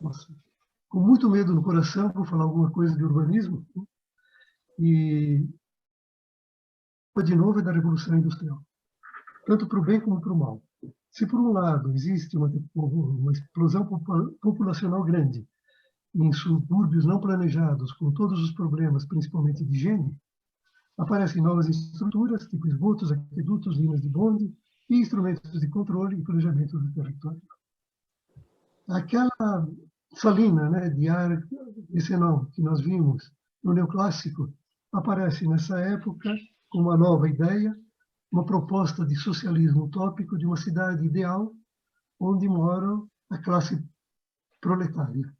Nossa, com muito medo no coração, vou falar alguma coisa de urbanismo, né? E de novo é da Revolução Industrial, tanto para o bem como para o mal. Se por um lado existe uma explosão populacional grande em subúrbios não planejados, com todos os problemas, principalmente de higiene, aparecem novas estruturas, tipo esgotos, aquedutos, linhas de bonde e instrumentos de controle e planejamento do território. Aquela salina, né, de ar vicinal que nós vimos no neoclássico aparece nessa época com uma nova ideia, uma proposta de socialismo utópico de uma cidade ideal onde mora a classe proletária.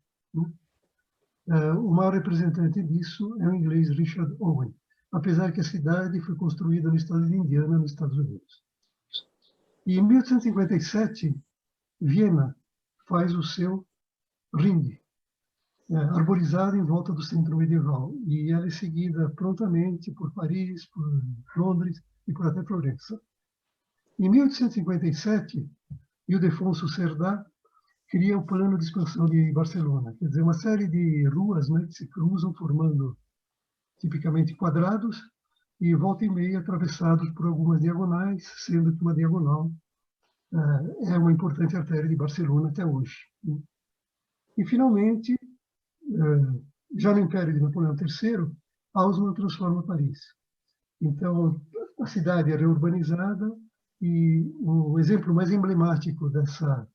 O maior representante disso é o inglês Richard Owen, apesar que a cidade foi construída no estado de Indiana, nos Estados Unidos. E em 1857, Viena faz o seu ringue, arborizado em volta do centro medieval, e ela é seguida prontamente por Paris, por Londres e por até Florença. Em 1857, Ildefonso Cerdá cria o plano de expansão de Barcelona, quer dizer, uma série de ruas, né, que se cruzam formando tipicamente quadrados e volta e meia atravessados por algumas diagonais, sendo que uma diagonal é uma importante artéria de Barcelona até hoje. E, finalmente, já no Império de Napoleão III, Haussmann transforma Paris. Então, a cidade é reurbanizada e o exemplo mais emblemático dessa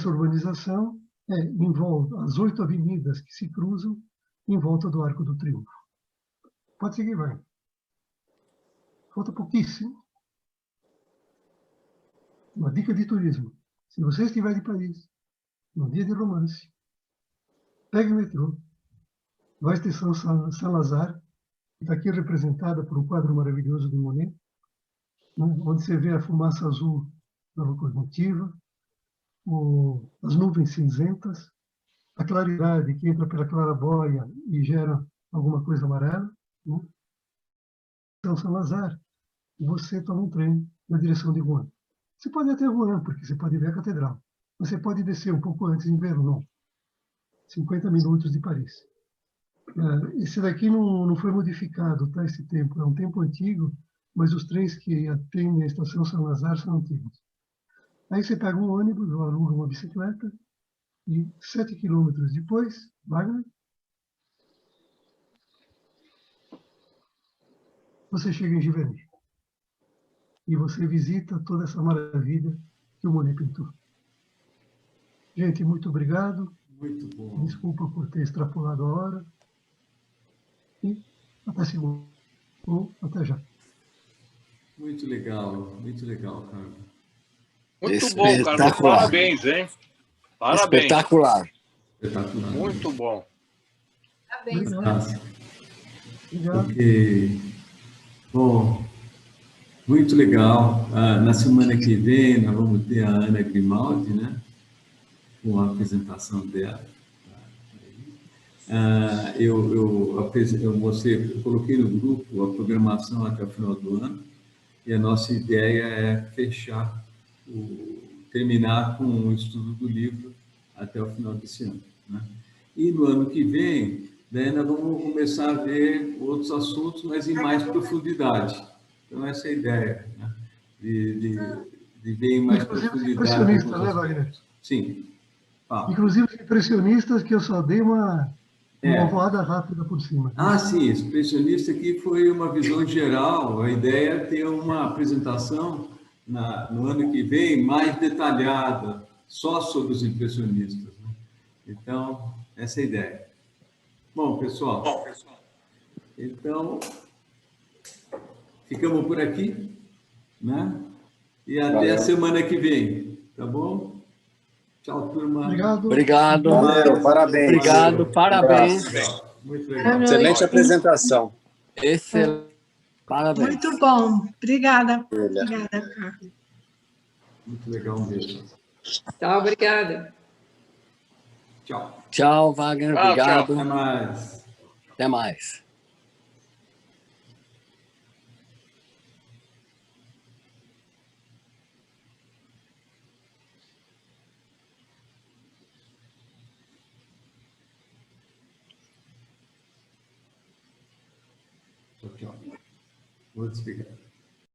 urbanização é em volta, as 8 avenidas que se cruzam em volta do Arco do Triunfo. Pode seguir, vai. Falta pouquíssimo. Uma dica de turismo. Se você estiver de Paris, num dia de romance, pegue o metrô, vai à estação Saint-Lazare, que está aqui representada por um quadro maravilhoso do Monet, né, onde você vê a fumaça azul da locomotiva, as nuvens cinzentas, a claridade que entra pela claraboia e gera alguma coisa amarela. Né? Então, Saint-Lazare, você toma um trem na direção de Rouen. Você pode ir até Rouen, porque você pode ver a catedral. Você pode descer um pouco antes em Vernon, 50 minutos de Paris. Esse daqui não foi modificado, tá? Esse tempo. É um tempo antigo, mas os trens que atendem a estação São Lazaro são antigos. Aí você pega um ônibus ou aluga uma bicicleta e 7 quilômetros depois, Wagner, você chega em Giverny. E você visita toda essa maravilha que o Monet pintou. Gente, muito obrigado. Muito bom. Desculpa por ter extrapolado a hora. E até segunda. Ou até já. Muito legal, Carlos. Muito bom, Carlos. Parabéns, hein? Parabéns. Espetacular. Espetacular. Muito bom. Parabéns. Obrigado. Ok. Bom, muito legal. Na semana que vem, nós vamos ter a Ana Grimaldi, né? Com a apresentação dela. Eu coloquei no grupo a programação até o final do ano, e a nossa ideia é terminar com o estudo do livro até o final desse ano, né? E no ano que vem, daí nós vamos começar a ver outros assuntos, mas em mais profundidade. Então, essa é a ideia, né? De ver em mais profundidade. Impressionista, né, Wagner? Sim. Inclusive os impressionistas, que eu só dei uma voada rápida por cima. Sim, expressionista aqui foi uma visão geral. A ideia é ter uma apresentação no ano que vem mais detalhada, só sobre os impressionistas, né? Então, essa é a ideia. Bom, pessoal, então, ficamos por aqui, né? E até a semana que vem, tá bom? Tchau, turma. Obrigado. Valeu, parabéns. Obrigado, parabéns. Muito legal. Excelente apresentação. Excelente. Parabéns. Muito bom. Obrigada. Obrigada, Carlos. Muito legal mesmo. Tá, obrigada. Tchau. Tchau, Wagner. Obrigado. Até mais. Até mais. Tchau. Vou desligar.